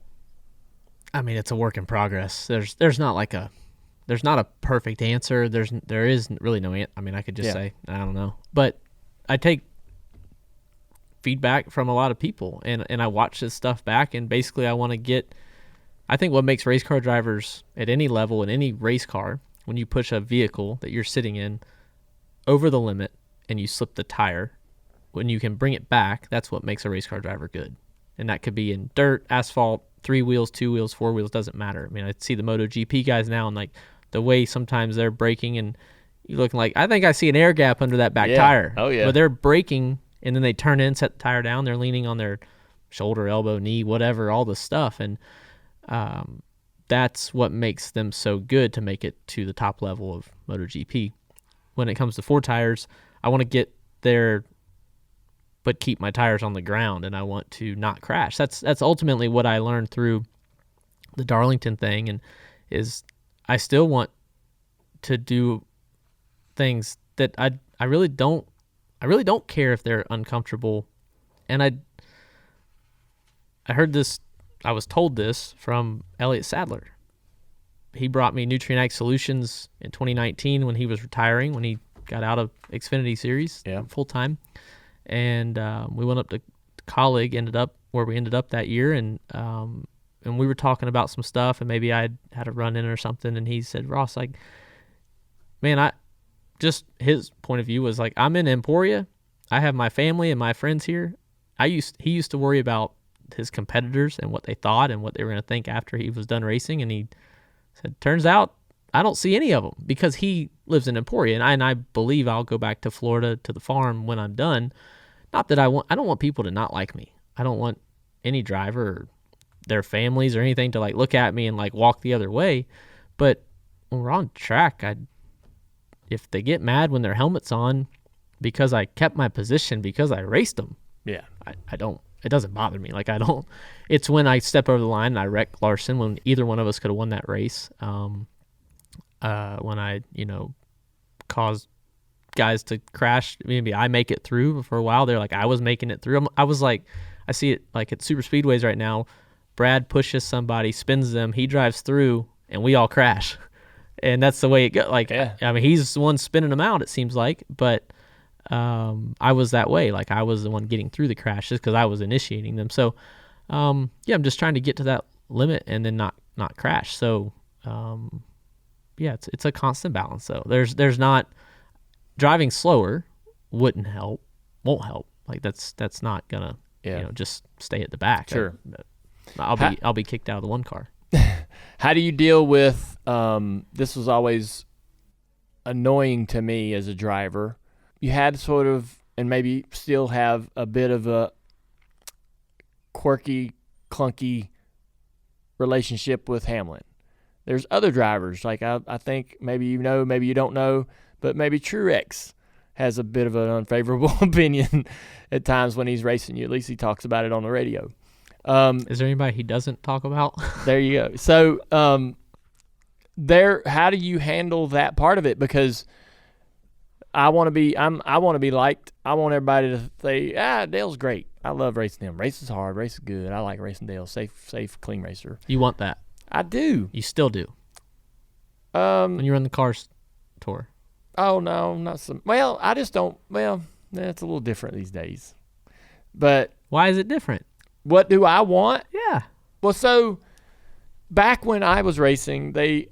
I mean, it's a work in progress. There's not a perfect answer. There is really no answer. I mean, I could just say, I don't know. But I take feedback from a lot of people, and I watch this stuff back, and basically I think what makes race car drivers at any level in any race car, when you push a vehicle that you're sitting in over the limit and you slip the tire, when you can bring it back, that's what makes a race car driver good. And that could be in dirt, asphalt, 3 wheels, 2 wheels, 4 wheels, doesn't matter. I mean, I see the MotoGP guys now, and like the way sometimes they're braking, and you looking like, I think I see an air gap under that back tire. Oh, yeah. But they're braking, and then they turn in, set the tire down, they're leaning on their shoulder, elbow, knee, whatever, all the stuff. And that's what makes them so good to make it to the top level of MotoGP. When it comes to 4 tires, I want to get there but keep my tires on the ground, and I want to not crash. That's ultimately what I learned through the Darlington thing, and is I still want to do things that I really don't care if they're uncomfortable. And I heard this, I was told this from Elliott Sadler. He brought me Nutrient Solutions in 2019 when he was retiring, when he got out of Xfinity Series full time. And we went up to Colleague, ended up where we ended up that year, and we were talking about some stuff, and maybe I had a run in or something, and he said, Ross, like, man, his point of view was like, I'm in Emporia, I have my family and my friends here. He used to worry about his competitors and what they thought and what they were going to think after he was done racing, and he said, turns out I don't see any of them, because he lives in Emporia, and I believe I'll go back to Florida to the farm when I'm done. Not that I don't want people to not like me. I don't want any driver or their families or anything to like look at me and like walk the other way. But when we're on track, if they get mad when their helmet's on because I kept my position because I raced them, I don't. It doesn't bother me. Like, I don't. It's when I step over the line and I wreck Larson, when either one of us could have won that race. When I, caused guys to crash, maybe I make it through. For a while, they're like, I was making it through. I was like, I see it like at super speedways right now. Brad pushes somebody, spins them, he drives through, and we all crash. And that's the way it goes. Like, I mean, he's the one spinning them out, it seems like, but I was that way. Like, I was the one getting through the crashes because I was initiating them. So, I'm just trying to get to that limit and then not crash. So, it's a constant balance. So there's not driving slower won't help. Like that's not gonna just stay at the back. Sure. I'll be kicked out of the one car. How do you deal with this was always annoying to me as a driver. You had sort of, and maybe still have, a bit of a quirky, clunky relationship with Hamlin. There's other drivers, like I think maybe you know, maybe you don't know, but maybe Truex has a bit of an unfavorable opinion at times when he's racing you. At least he talks about it on the radio. Is there anybody he doesn't talk about? There you go. So how do you handle that part of it? Because I want to be liked. I want everybody to say, Dale's great. I love racing him. Race is hard. Race is good. I like racing Dale. Safe, clean racer. You want that? I do. You still do. When you run the cars tour. Oh no, not some. Well, I just don't. Well, it's a little different these days. But why is it different? What do I want? Yeah. Well, so back when I was racing, the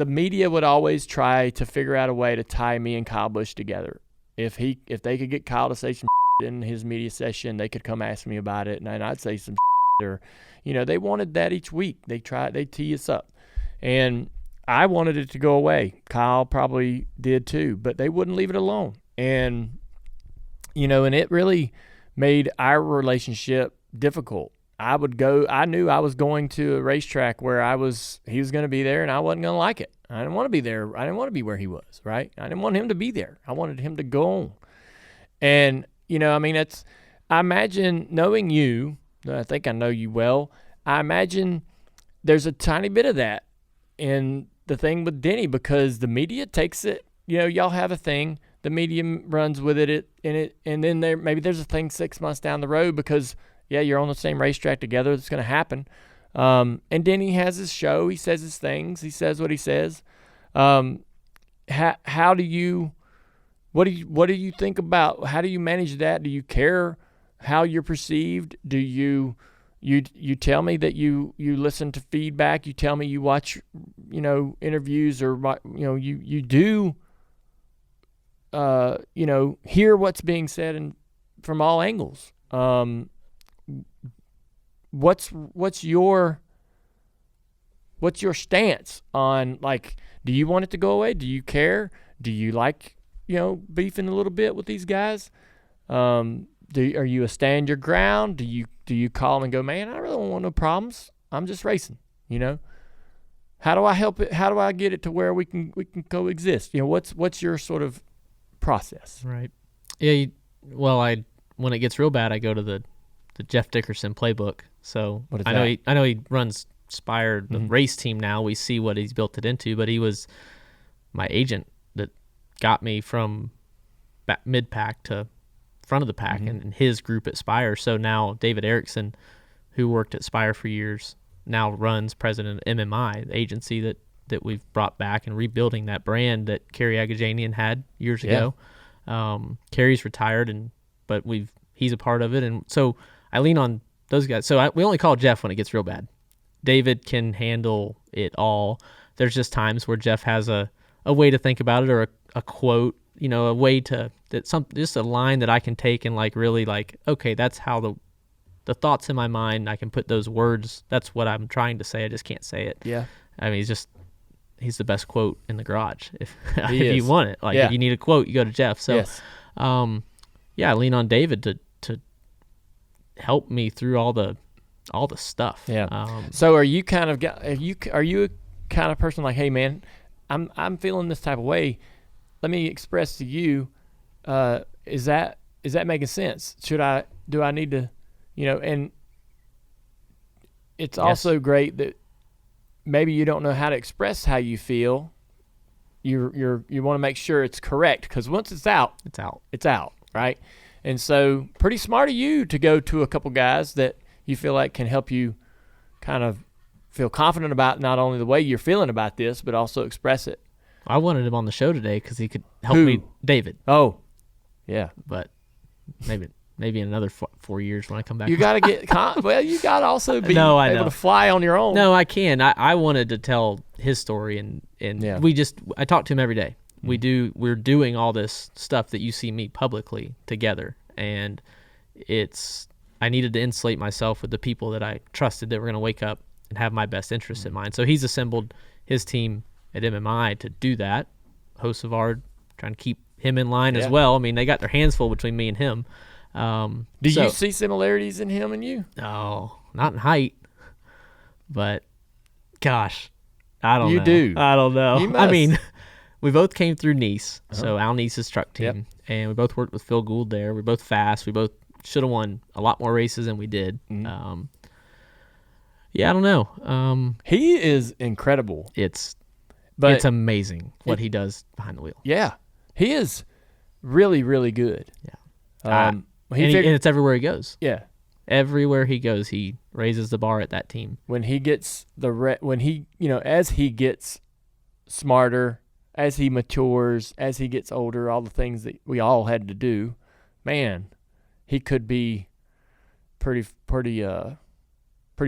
media would always try to figure out a way to tie me and Kyle Busch together. If they could get Kyle to say some in his media session, they could come ask me about it, and I'd say some or, they wanted that each week. They tee us up, and I wanted it to go away. Kyle probably did too, but they wouldn't leave it alone, and and it really made our relationship difficult. I knew I was going to a racetrack where he was going to be there, and I wasn't going to like it. I didn't want to be there. I didn't want to be where he was, right? I didn't want him to be there. I wanted him to go on. And, I imagine, knowing you, I think I know you well, I imagine there's a tiny bit of that in the thing with Denny, because the media takes it, y'all have a thing, the media runs with it, and then maybe there's a thing 6 months down the road because, you're on the same racetrack together. It's going to happen. And Denny has his show. He says his things. He says what he says. What do you think about, how do you manage that? Do you care how you're perceived? Do you tell me that you listen to feedback? You tell me you watch, interviews, or, you do, hear what's being said from all angles. What's your stance on, like, do you want it to go away? Do you care? Do you like, beefing a little bit with these guys? Are you a stand your ground? Do you call them and go, man, I really don't want no problems. I'm just racing, How do I help it? How do I get it to where we can coexist? What's your sort of process? Right. Yeah. When it gets real bad, I go to the Jeff Dickerson playbook. So what is I that? know he runs Spire, the race team now. We see what he's built it into, but he was my agent that got me from mid pack to front of the pack and his group at Spire. So now David Erickson, who worked at Spire for years, now runs president of MMI, the agency that we've brought back and rebuilding that brand that Kerry Agajanian had years ago. Kerry's retired, but he's a part of it, and so I lean on those guys. So we only call Jeff when it gets real bad. David can handle it all. There's just times where Jeff has a way to think about it, or a quote, a way just a line that I can take and really okay, that's how the thoughts in my mind, I can put those words. That's what I'm trying to say. I just can't say it. Yeah. I mean, he's the best quote in the garage. If you want it, if you need a quote, you go to Jeff. So, yes. I lean on David to help me through all the stuff. Yeah. So are you a kind of person like, hey man, I'm feeling this type of way. Let me express to you. Is that making sense? Do I need to, and it's also great that maybe you don't know how to express how you feel. You want to make sure it's correct, because once it's out, it's out. It's out, right? And so pretty smart of you to go to a couple guys that you feel like can help you kind of feel confident about not only the way you're feeling about this, but also express it. I wanted him on the show today because he could help me, David. Oh, yeah. But maybe in another 4 years when I come back. You got to get well. You got to also be able to fly on your own. No, I can. I wanted to tell his story, and I talk to him every day. We're doing all this stuff that you see me publicly together, and I needed to insulate myself with the people that I trusted that were going to wake up and have my best interests in mind. So he's assembled his team at MMI to do that. Host Savard, trying to keep him in line as well. I mean, they got their hands full between me and him. Do you see similarities in him and you? No, not in height, but gosh, I don't know. You do. I don't know. You must. I mean, we both came through Nice, so Al Nice's truck team, and we both worked with Phil Gould there. We're both fast. We both should have won a lot more races than we did. I don't know. He is incredible. It's amazing what he does behind the wheel. Yeah, he is really, really good. Yeah. And it's everywhere he goes. Yeah. Everywhere he goes, he raises the bar at that team. When he gets as he gets smarter, as he matures, as he gets older, all the things that we all had to do, man, he could be pretty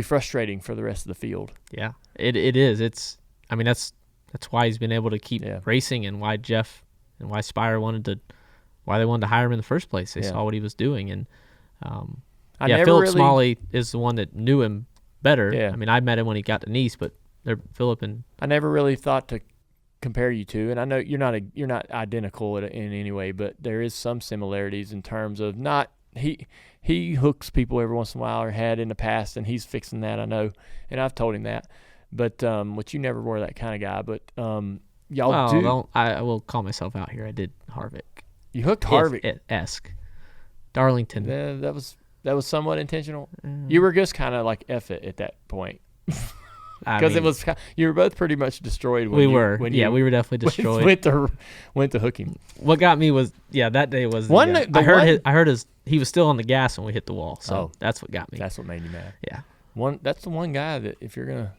frustrating for the rest of the field. Yeah, it is. That's why he's been able to keep racing, and why Jeff and why Spire wanted to hire him in the first place. They saw what he was doing, and Philip Smalley is the one that knew him better. Yeah. I mean, I met him when he got to Nice, but Philip and I never really thought to compare you two, and I know you're not identical in any way, but there is some similarities in terms of not he hooks people every once in a while, or had in the past, and he's fixing that, I know, and I've told him that. But which you never were that kind of guy, but y'all do. I will call myself out here. I did Harvick. You hooked Harvick. Esque. Darlington. Yeah, that was somewhat intentional. You were just kind of like F it at that point. Because it was, you were both pretty much destroyed. We were definitely destroyed. Went to hook him. What got me was that day was I heard he was still on the gas when we hit the wall. So that's what got me. That's what made you mad. Yeah. That's the one guy that if you're gonna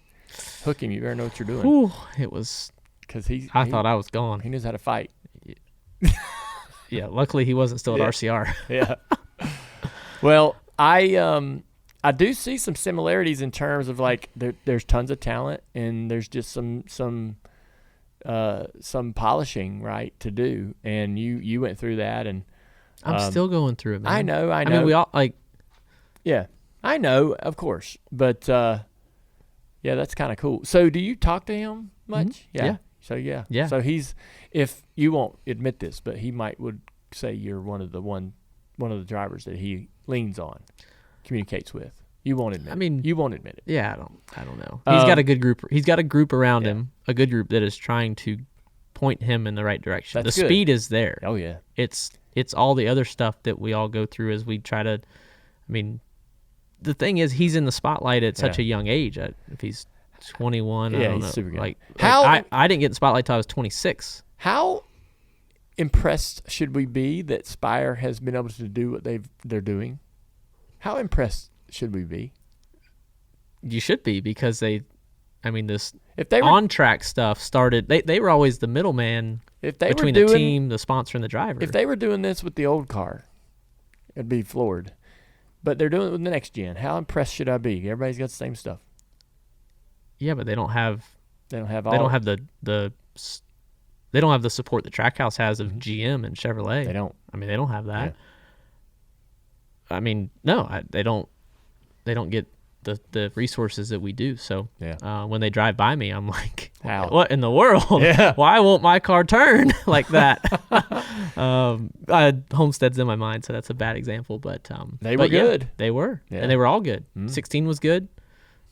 hook him, you better know what you're doing. Ooh, it was because I thought I was gone. He knows how to fight. Yeah. Luckily, he wasn't still at RCR. Yeah. Well, I do see some similarities in terms of like there's tons of talent, and there's just some polishing right to do, and you went through that, and I'm still going through it, man. I know. I mean, we all yeah, I know, of course, but that's kind of cool. So do you talk to him much? Mm-hmm. Yeah. So yeah. So if you won't admit this, but he would say you're one of the drivers that he leans on, communicates with. You won't admit. You won't admit it. Yeah, I don't know. He's got a good group. He's got a group around him, a good group that is trying to point him in the right direction. That's the good. Speed is there. Oh yeah. It's all the other stuff that we all go through as we try to. I mean, the thing is, he's in the spotlight at such a young age. If he's 21, I don't he's know. super good. I didn't get in the spotlight till I was 26. How impressed should we be that Spire has been able to do what they're doing? How impressed should we be? You should be, because this if they were, on-track stuff started. They were always the middleman between the team, the sponsor, and the driver. If they were doing this with the old car, it'd be floored. But they're doing it with the next gen. How impressed should I be? Everybody's got the same stuff. Yeah, but they don't have the support that Trackhouse has of GM and Chevrolet. They don't. They don't have that. Yeah. No, they don't get the resources that we do. So when they drive by me, I'm like, how? What in the world? Yeah. Why won't my car turn like that? Homestead's in my mind, so that's a bad example. But they were good. Yeah, they were, and they were all good. 16 was good.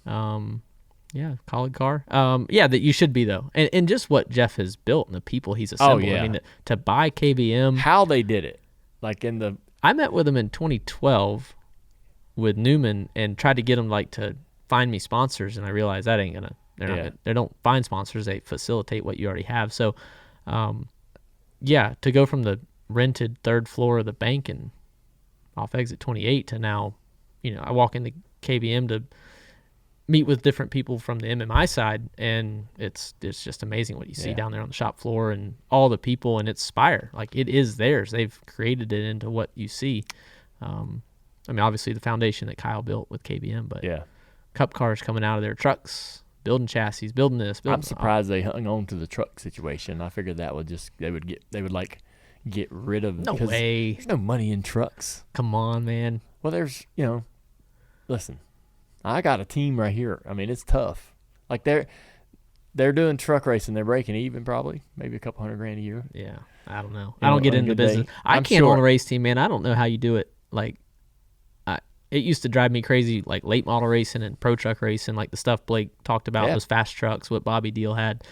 College car. That you should be though, and just what Jeff has built and the people he's assembled. Oh, yeah. To buy KBM, how they did it, I met with him in 2012 with Newman and tried to get him to find me sponsors, and I realized that ain't gonna. They don't find sponsors; they facilitate what you already have. So, to go from the rented third floor of the bank in off exit 28 to now, I walk into KBM to meet with different people from the MMI side, and it's just amazing what you see down there on the shop floor and all the people, and it's Spire. Like, it is theirs. They've created it into what you see. Obviously the foundation that Kyle built with KBM, but Cup cars coming out of their trucks, building chassis, building this. I'm surprised they hung on to the truck situation. I figured that would get rid of. No way. There's no money in trucks. Come on, man. Well, there's, listen, I got a team right here. I mean, it's tough. Like, they're doing truck racing. They're breaking even probably, maybe a couple $100,000 a year. Yeah, I don't know. I don't get into the business. I can't own a race team, man. I don't know how you do it. Like, it used to drive me crazy, like late model racing and pro truck racing, like the stuff Blake talked about, those fast trucks, what Bobby Deal had.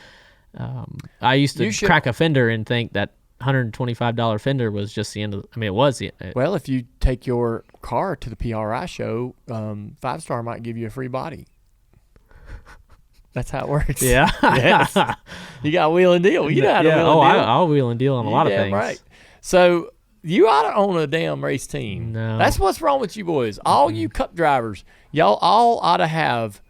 I used to crack a fender and think that $125 fender was just the end of it was the well, if you take your car to the PRI show, 5-Star might give you a free body. That's how it works. Yeah. Yes. You got wheel and deal. You know how to wheel and deal. I'll wheel and deal on a lot of things. Right. So you ought to own a damn race team. No. That's what's wrong with you boys. All you Cup drivers, y'all all ought to have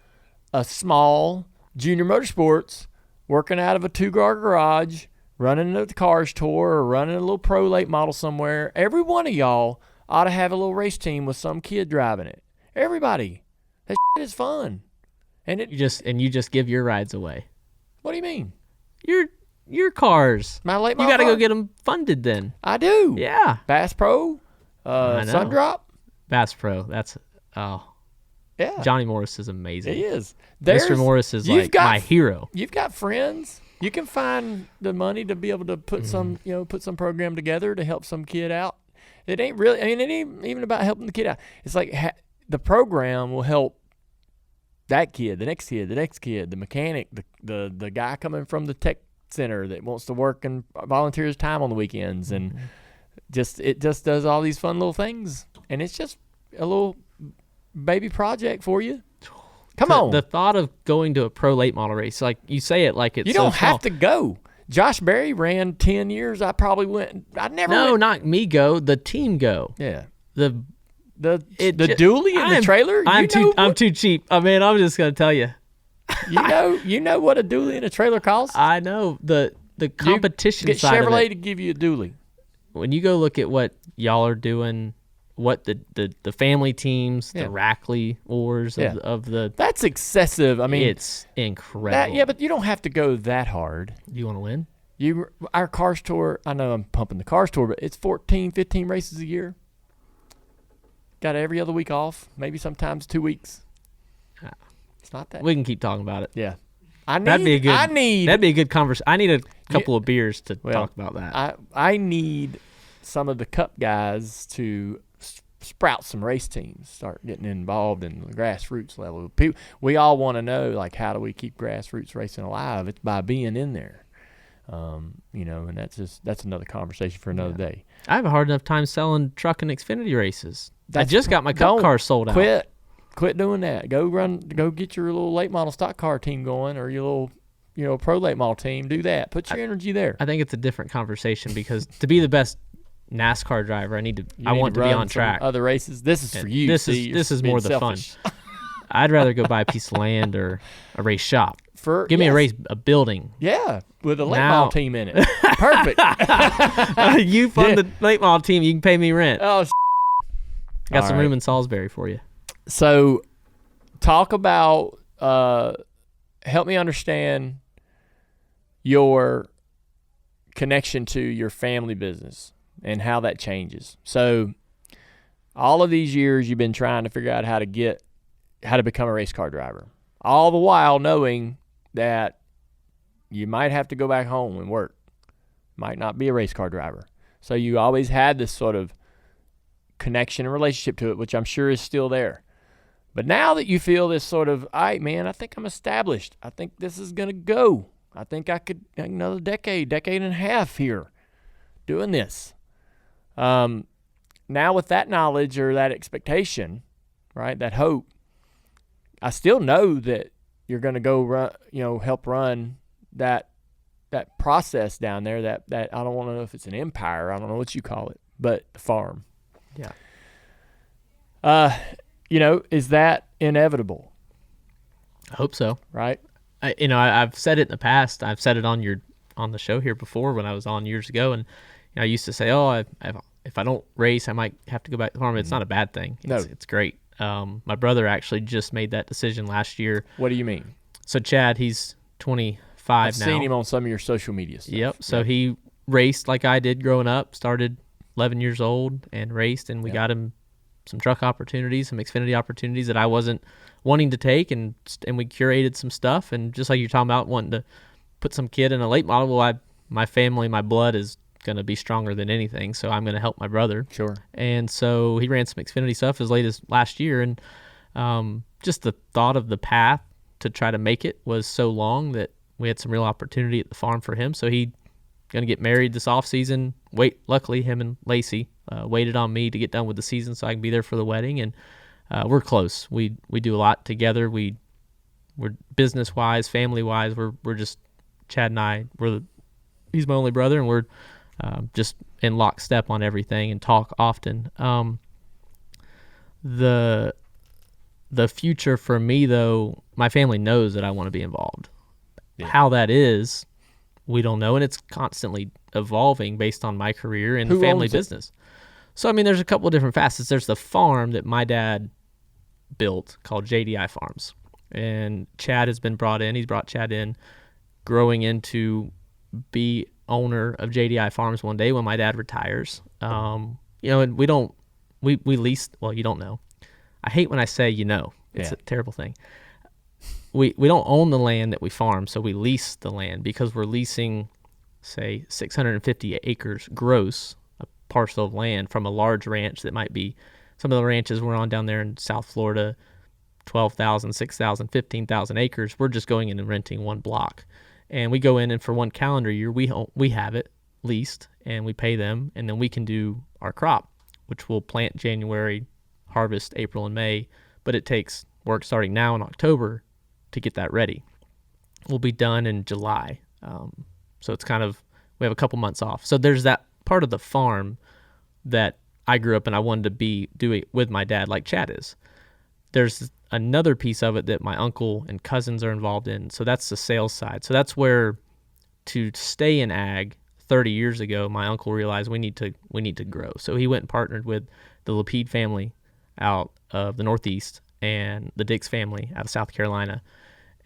a small Junior Motorsports working out of a 2-car garage, running the Cars Tour or running a little pro late model somewhere. Every one of y'all ought to have a little race team with some kid driving it. Everybody. That shit is fun. And you just give your rides away. What do you mean? Your cars. My late model. You got to go get them funded then. I do. Yeah. Bass Pro, Sundrop. Bass Pro. Yeah. Johnny Morris is amazing. He is. Mr. Morris is like my hero. You've got friends. You can find the money to be able to put some program together to help some kid out. It ain't really. It ain't even about helping the kid out. It's like the program will help that kid, the next kid, the mechanic, the guy coming from the tech center that wants to work and volunteers time on the weekends, and it just does all these fun little things, and it's just a little baby project for you. Come on. The thought of going to a pro late model race, like you say it like it's you don't have to go. Josh Berry ran 10 years. I probably went. I never. No, went. not me go. The team go. Yeah. The dually in the trailer. I'm too cheap. I mean, I'm just gonna tell you. You know what a dually in a trailer costs. I know the competition get side Chevrolet of it. to give you a dually. When you go look at what y'all are doing, what the family teams, the Rackley wars of the that's excessive. I mean, it's incredible. But you don't have to go that hard. You want to win? Our Cars Tour. I know I'm pumping the Cars Tour, but it's 14, 15 races a year. Got every other week off, maybe sometimes 2 weeks. It's not that. We can keep talking about it. Yeah. That'd be a good conversation. I need a couple of beers to talk about that. I need some of the Cup guys to sprout some race teams, start getting involved in the grassroots level. We all want to know, like, how do we keep grassroots racing alive? It's by being in there. And that's another conversation for another day. I have a hard enough time selling truck and Xfinity races. I just got my Cup car sold out. Quit doing that. Go get your little late model stock car team going, or your little, pro late model team. Do that. Put your energy there. I think it's a different conversation because to be the best NASCAR driver, I want to be on track. Other races. This is for you. This is more the fun. I'd rather go buy a piece of land or a race shop. Give me a building. Yeah, with a late model team in it. Perfect. You fund the late model team. You can pay me rent. Oh, got some room in Salisbury for you. So, talk about. Help me understand your connection to your family business and how that changes. So, all of these years you've been trying to figure out how to become a race car driver, all the while knowing that you might have to go back home and work, might not be a race car driver. So you always had this sort of connection and relationship to it, which I'm sure is still there. But now that you feel this sort of, all right, man, I think I'm established. I think this is going to go. I think I could another decade and a half here doing this. Now with that knowledge or that expectation, right, that hope, I still know that you're going to go run, help run that process down there. That I don't want to know if it's an empire. I don't know what you call it, but the farm. Yeah. Is that inevitable? I hope so. Right. I've said it in the past. I've said it on the show here before when I was on years ago, and I used to say, if I don't race, I might have to go back to the farm. It's not a bad thing. It's great. My brother actually just made that decision last year. What do you mean? So Chad, he's 25 now. I've seen him on some of your social media stuff. Yep. So he raced like I did growing up, started 11 years old and raced, and we got him some truck opportunities, some Xfinity opportunities that I wasn't wanting to take, and we curated some stuff. And just like you're talking about wanting to put some kid in a late model, well, my family, my blood is going to be stronger than anything, so I'm going to help my brother. Sure. And so he ran some Xfinity stuff as late as last year, and just the thought of the path to try to make it was so long that we had some real opportunity at the farm for him. So he going to get married this off season. Luckily, him and Lacey waited on me to get done with the season so I can be there for the wedding, and we're close. We do a lot together. We're business wise, family wise. We're just Chad and I. He's my only brother, and we're just in lockstep on everything and talk often. The future for me, though, my family knows that I want to be involved. Yeah. How that is, we don't know, and it's constantly evolving based on my career and the family business. So, there's a couple of different facets. There's the farm that my dad built called JDI Farms, and Chad has been brought in. He's brought Chad in, growing into be owner of JDI Farms one day when my dad retires. And we lease. Well, you don't know. I hate when I say it's a terrible thing. We don't own the land that we farm, so we lease the land because we're leasing, say, 650 acres gross, a parcel of land from a large ranch that might be, some of the ranches we're on down there in South Florida, 12,000, 6,000, 15,000 acres. We're just going in and renting one block. And we go in, and for one calendar year, we have it leased, and we pay them, and then we can do our crop, which we'll plant January, harvest April and May, but it takes work starting now in October to get that ready. We'll be done in July. So it's we have a couple months off. So there's that part of the farm that I grew up and I wanted to do it with my dad like Chad is. There's another piece of it that my uncle and cousins are involved in. So that's the sales side. So that's where, to stay in ag 30 years ago, my uncle realized we need to grow. So he went and partnered with the Lapide family out of the Northeast and the Dix family out of South Carolina.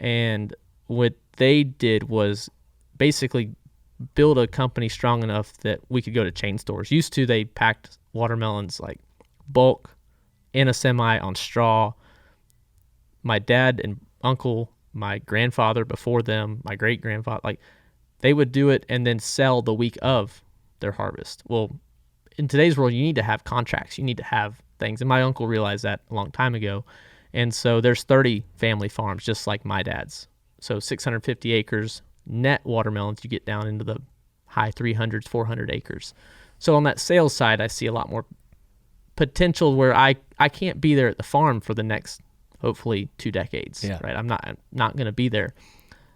And what they did was basically build a company strong enough that we could go to chain stores. Used to, they packed watermelons like bulk in a semi on straw. My dad and uncle, my grandfather before them, my great-grandfather, they would do it and then sell the week of their harvest. Well, in today's world, you need to have contracts. You need to have things. And my uncle realized that a long time ago. And so there's 30 family farms just like my dad's. So 650 acres, net watermelons, you get down into the high 300s, 400 acres. So on that sales side, I see a lot more potential where I can't be there at the farm for the next, hopefully, 2 decades. Yeah. Right? I'm not going to be there.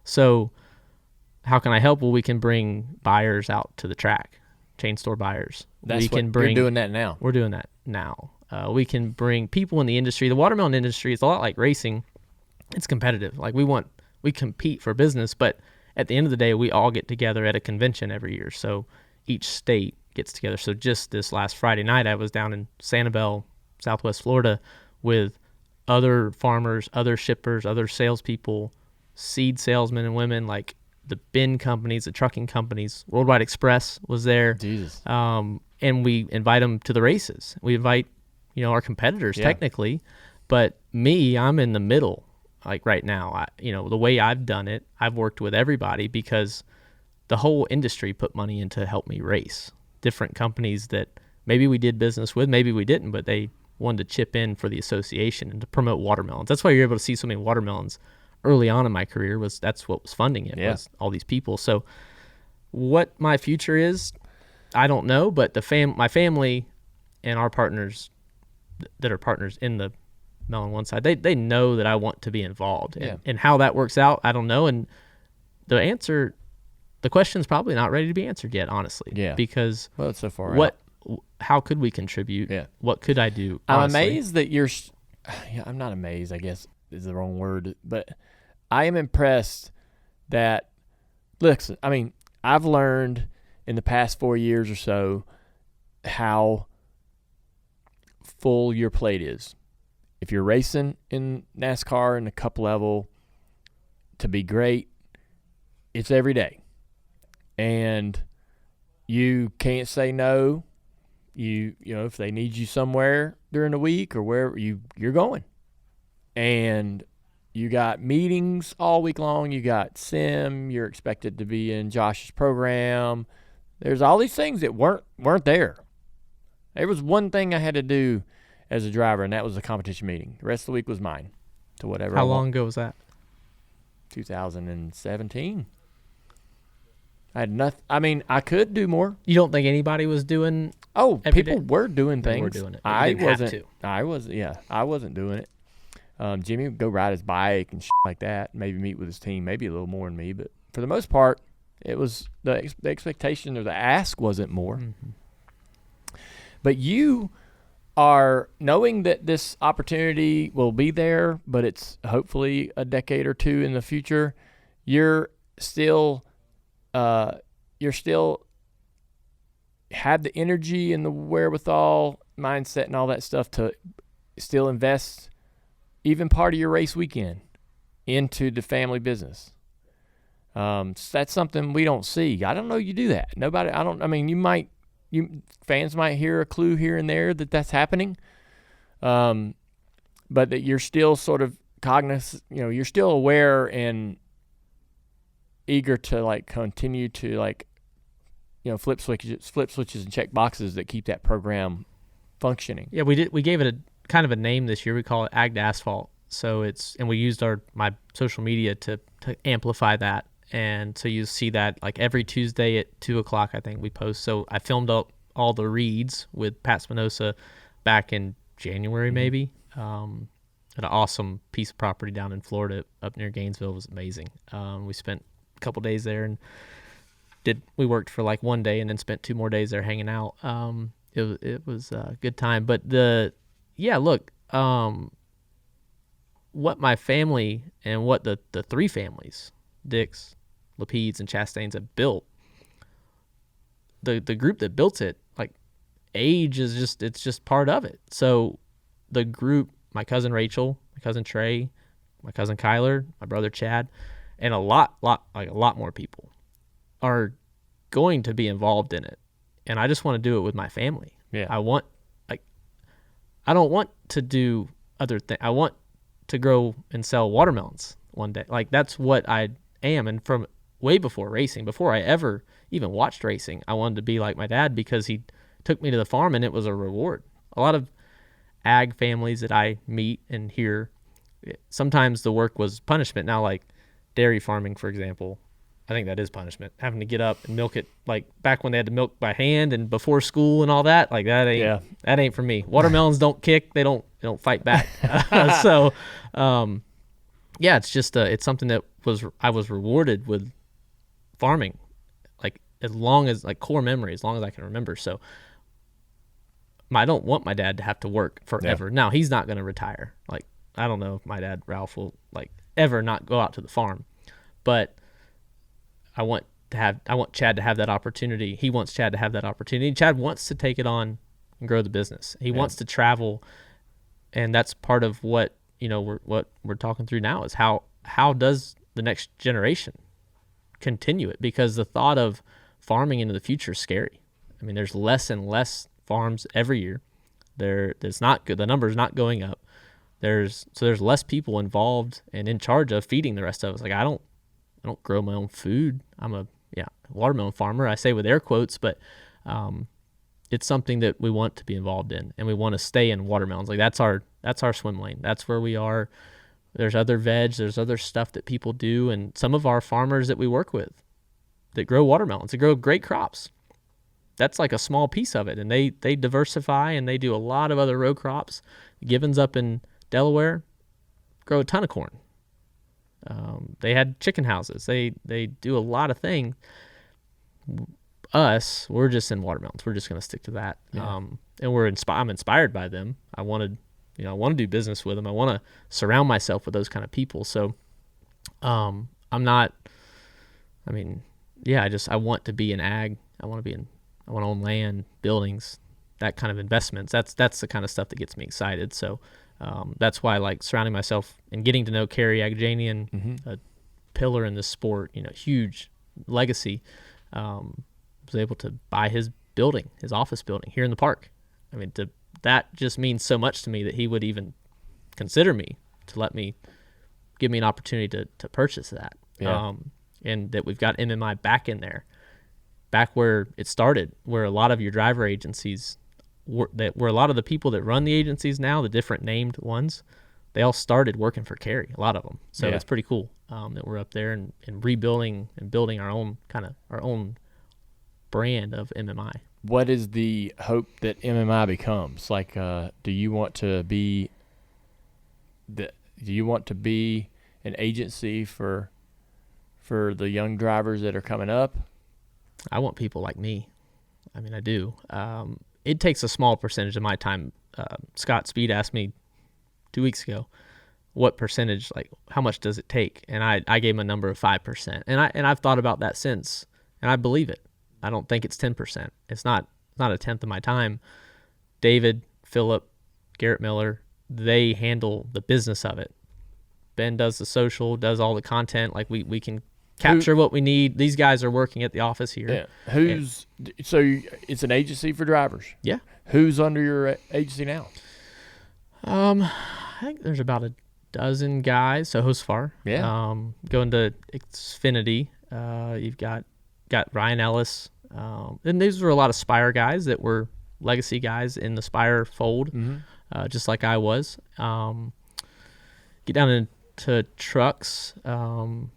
So how can I help? Well, we can bring buyers out to the track, chain store buyers. You're doing that now. We're doing that now. We can bring people in the industry. The watermelon industry is a lot like racing. It's competitive. We compete for business, but at the end of the day, we all get together at a convention every year. So each state gets together. So just this last Friday night, I was down in Sanibel, Southwest Florida, with other farmers, other shippers, other salespeople, seed salesmen and women, like the bin companies, the trucking companies. Worldwide Express was there. Jesus. And we invite them to the races. We invite our competitors technically, but I'm in the middle. Like right now, the way I've done it, I've worked with everybody because the whole industry put money in to help me race. Different companies that maybe we did business with, maybe we didn't, but they wanted to chip in for the association and to promote watermelons. That's why you're able to see so many watermelons early on in my career. That's what was funding it, was all these people. So what my future is, I don't know, but my family and our partners that are partners in the Melon One side, they know that I want to be involved. And how that works out, I don't know. And the question's probably not ready to be answered yet, honestly. Yeah. Because it's so far out. how could we contribute? Yeah. What could I do? I'm honestly? amazed that I'm not amazed, I guess is the wrong word, but I am impressed that, listen, I mean, I've learned in the past 4 years or so how full your plate is. If you're racing in NASCAR in the cup level, to be great, it's every day. And you can't say no. You know, if they need you somewhere during the week or wherever, you're going. And you got meetings all week long. You got sim. You're expected to be in Josh's program. There's all these things that weren't there. There was one thing I had to do as a driver, and that was a competition meeting. The rest of the week was mine to whatever. How long ago was that? 2017. I had nothing. I mean, I could do more. You don't think anybody was doing? Oh, people day? were doing things. They were doing it. I wasn't. Have to. I wasn't doing it. Jimmy would go ride his bike and shit like that. Maybe meet with his team. Maybe a little more than me, but for the most part, it was the expectation or the ask wasn't more. Mm-hmm. But you are knowing that this opportunity will be there, but it's hopefully a decade or two in the future. You're still have the energy and the wherewithal, mindset, and all that stuff to still invest even part of your race weekend into the family business. So that's something we don't see. I don't know you do that. Nobody. Fans might hear a clue here and there that that's happening, but that you're still sort of cognizant. You know, you're still aware and eager to like continue to like, you know, flip switches and check boxes that keep that program functioning. Yeah, we did. We gave it a kind of a name this year. We call it Ag to Asphalt. So and we used my social media to amplify that. And so you see that like every Tuesday at 2:00, I think we post. So I filmed up all the reads with Pat Spinoza back in January, maybe. At an awesome piece of property down in Florida, up near Gainesville. It was amazing. We spent a couple days there and we worked for like one day and then spent 2 more days there hanging out. It was a good time. But what my family and what the 3 families, Dix, Lapides, and Chastains have built, the group that built it, like age is just part of it. So the group, my cousin Rachel, my cousin Trey, my cousin Kyler, my brother Chad, and a lot more people are going to be involved in it. And I just want to do it with my family. Yeah. I don't want to do other things. I want to grow and sell watermelons one day. Like that's what I am. And from way before racing, before I ever even watched racing, I wanted to be like my dad because he took me to the farm and it was a reward. A lot of ag families that I meet and hear, sometimes the work was punishment. Now, like dairy farming, for example, I think that is punishment. Having to get up and milk it, like back when they had to milk by hand and before school and all that, like that ain't for me. Watermelons don't kick, they don't fight back. It's just it's something that I was rewarded with farming, like as long as like core memory, as long as I can remember. So I don't want my dad to have to work forever. Yeah. Now he's not going to retire. Like I don't know if my dad Ralph will like ever not go out to the farm, but I want Chad to have that opportunity. He wants Chad to have that opportunity. Chad wants to take it on and grow the business. He wants to travel, and that's part of what we're talking through now is how does the next generation continue it? Because the thought of farming into the future is scary. I mean, there's less and less farms every year. There's not good. The number's not going up. There's less people involved and in charge of feeding the rest of us. Like I don't grow my own food. I'm a watermelon farmer. I say with air quotes, but it's something that we want to be involved in, and we want to stay in watermelons. Like that's our swim lane. That's where we are. There's other veg. There's other stuff that people do, and some of our farmers that we work with that grow watermelons, that grow great crops. That's like a small piece of it, and they diversify and they do a lot of other row crops. Givens up in Delaware grow a ton of corn. They had chicken houses. They do a lot of things. us, we're just in watermelons. We're just going to stick to that. Yeah. And I'm inspired by them. I want to do business with them. I want to surround myself with those kind of people. So, I want to be in ag. I want to own land, buildings, that kind of investments. That's the kind of stuff that gets me excited. So, that's why I like surrounding myself and getting to know Kerry Agajanian, a pillar in this sport, huge legacy. Was able to buy his office building here in the park. I mean, that just means so much to me that he would even consider me to give me an opportunity to purchase that. Yeah. And that we've got MMI back in there, back where it started, where a lot of your driver agencies where a lot of the people that run the agencies now, the different named ones, they all started working for Kerry, a lot of them. So it's pretty cool that we're up there and rebuilding and building our own brand of MMI. What is the hope that MMI becomes? Like, do you want to be an agency for the young drivers that are coming up? I want people like me. I mean, I do. It takes a small percentage of my time. Scott Speed asked me 2 weeks ago, what percentage, like how much does it take? And I gave him a number of 5%. And I've thought about that since, and I believe it. I don't think it's 10%. It's not a tenth of my time. David, Phillip, Garrett Miller, they handle the business of it. Ben does the social, does all the content. Like we can capture what we need. These guys are working at the office here. Yeah. So it's an agency for drivers? Yeah. Who's under your agency now? I think there's about a dozen guys. So Hosfar. Yeah. Going to Xfinity. You've got Ryan Ellis. And these were a lot of Spire guys that were legacy guys in the Spire fold, just like I was. Get down into trucks.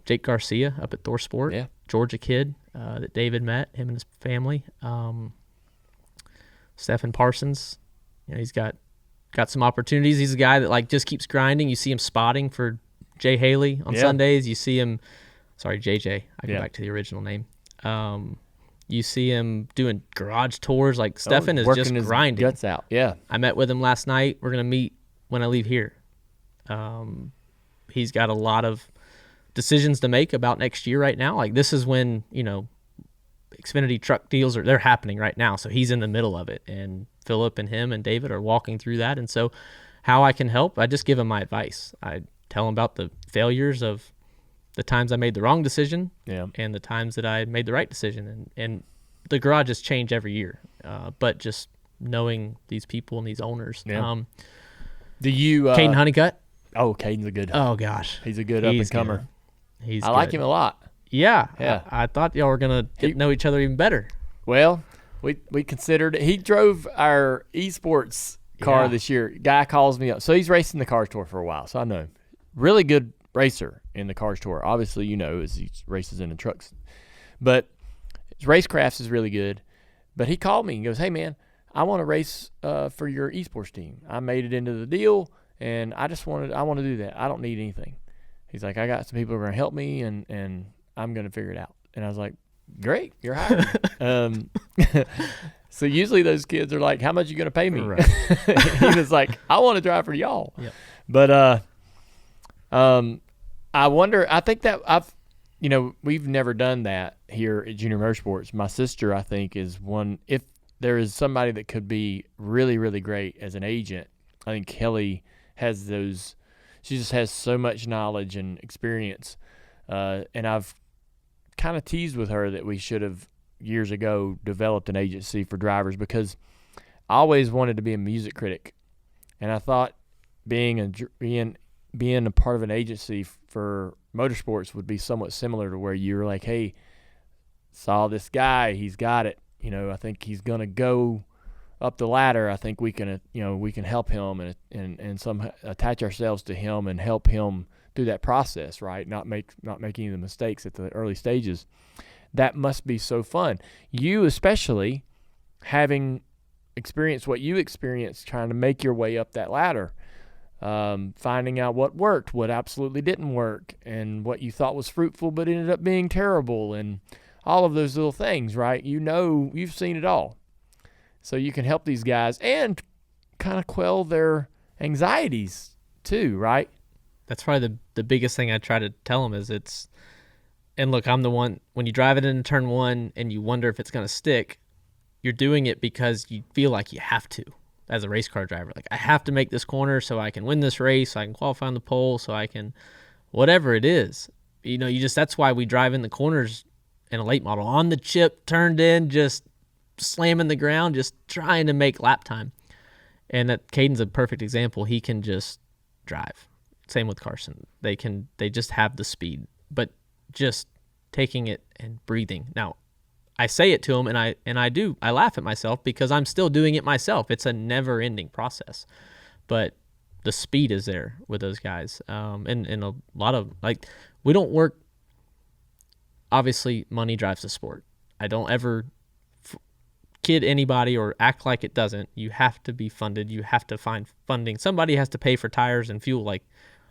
Jake Garcia up at ThorSport. Yeah. Georgia kid that David met, him and his family. Stephen Parsons. He's got some opportunities. He's a guy that just keeps grinding. You see him spotting for Jay Haley on Sundays. You see him, JJ. I go back to the original name. You see him doing garage tours. Stefan is just grinding. Guts out. Yeah. I met with him last night. We're going to meet when I leave here. He's got a lot of decisions to make about next year right now. This is when, Xfinity truck deals they're happening right now. So he's in the middle of it. And Phillip and him and David are walking through that. And so how I can help, I just give him my advice. I tell him about the failures of the times I made the wrong decision and the times that I made the right decision. And the garages change every year. But just knowing these people and these owners. Yeah. Do you... Caden Honeycutt? Oh, Caden's a good... Oh, gosh. He's a good up-and-comer. I like him a lot. Yeah. I thought y'all were going to get to know each other even better. Well, we considered... He drove our esports car this year. Guy calls me up. So he's racing the Cars Tour for a while, so I know him. Really good racer in the Cars Tour. Obviously, as he races in the trucks. But his racecrafts is really good. But he called me and goes, hey, man, I want to race for your esports team. I made it into the deal, and I want to do that. I don't need anything. He's like, I got some people who are going to help me, and I'm going to figure it out. And I was like, great, you're hired. So usually those kids are like, how much are you going to pay me? Right. He was like, I want to drive for y'all. Yep. But I wonder, I think that we've never done that here at Junior Motorsports. My sister, I think, is one. If there is somebody that could be really, really great as an agent, I think Kelly has those. She just has so much knowledge and experience. And I've kind of teased with her that we should have years ago developed an agency for drivers, because I always wanted to be a music critic. And I thought being a part of an agency for motorsports would be somewhat similar to where you're like, hey, saw this guy, he's got it. I think he's going to go up the ladder. I think we can help him and some attach ourselves to him and help him through that process, right? Not making the mistakes at the early stages. That must be so fun. You especially, having experienced what you experienced trying to make your way up that ladder, finding out what worked, what absolutely didn't work, and what you thought was fruitful but ended up being terrible, and all of those little things, right? You've seen it all. So you can help these guys and kind of quell their anxieties too, right? That's probably the biggest thing I try to tell them is and look, I'm the one, when you drive it into turn one and you wonder if it's going to stick, you're doing it because you feel like you have to as a race car driver. Like, I have to make this corner so I can win this race, so I can qualify on the pole, so I can, whatever it is. That's why we drive in the corners in a late model on the chip, turned in, just slamming the ground, just trying to make lap time. And that Caden's a perfect example. He can just drive. Same with Carson. They just have the speed, but just taking it and breathing. Now, I say it to him, and I laugh at myself because I'm still doing it myself. It's a never-ending process, but the speed is there with those guys. And a lot of, like, we don't work. Obviously, money drives the sport. I don't ever kid anybody or act like it doesn't. You have to be funded. You have to find funding. Somebody has to pay for tires and fuel, like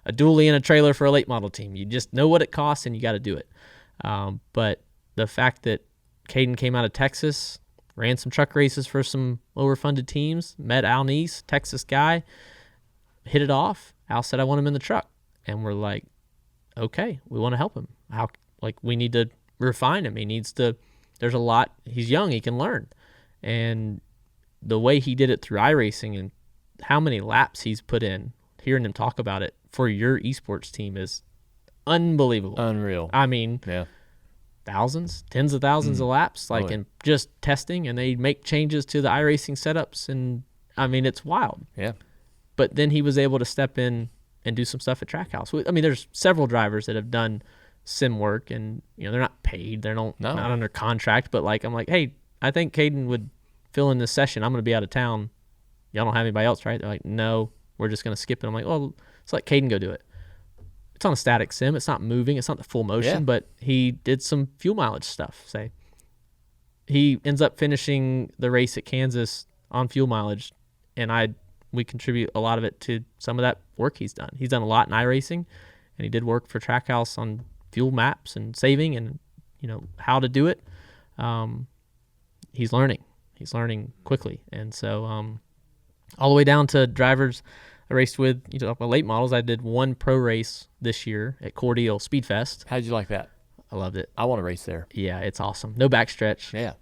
a dually and a trailer for a late model team. You just know what it costs, and you got to do it. But the fact that Caden came out of Texas, ran some truck races for some lower funded teams, met Al Neese, Texas guy, hit it off. Al said, I want him in the truck. And we're like, okay, we want to help him. We need to refine him. There's a lot. He's young. He can learn. And the way he did it through iRacing and how many laps he's put in, hearing him talk about it for your esports team is unbelievable. Unreal. I mean, yeah. Thousands, tens of thousands of laps, and just testing, and they make changes to the iRacing setups, and I mean, it's wild. Yeah. But then he was able to step in and do some stuff at Trackhouse. I mean, there's several drivers that have done sim work, and they're not paid, they're not under contract, but I'm like, hey, I think Caden would fill in this session. I'm going to be out of town. Y'all don't have anybody else, right? They're like, no, we're just going to skip it. I'm like, well, let's let Caden go do it. It's on a static sim. It's not moving. It's not the full motion, but he did some fuel mileage stuff. Say he ends up finishing the race at Kansas on fuel mileage, and we contribute a lot of it to some of that work he's done. He's done a lot in iRacing, and he did work for Trackhouse on fuel maps and saving and how to do it. He's learning. He's learning quickly, and so all the way down to drivers I raced with, my late models. I did one pro race this year at Cordial Speedfest. How'd you like that? I loved it. I want to race there. Yeah, it's awesome. No backstretch. Yeah.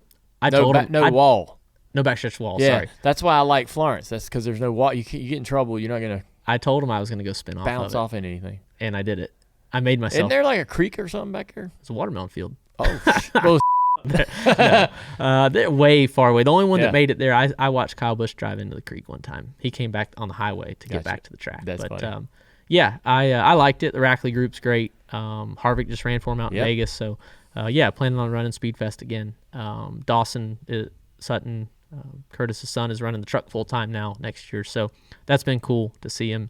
No wall. No backstretch wall, yeah, sorry. That's why I like Florence. That's because there's no wall. You get in trouble. You're not going to I told him I was going to go spin bounce off into anything. And I did it. I made myself. Isn't there like a creek or something back there? It's a watermelon field. Oh, they're way far away. The only one that made it there, I watched Kyle Busch drive into the creek one time. He came back on the highway to get back to the track. That's funny. I liked it. The Rackley group's great. Harvick just ran for him out in Vegas. So, planning on running Speedfest again. Dawson, Sutton, Curtis's son, is running the truck full-time now next year. So that's been cool to see him.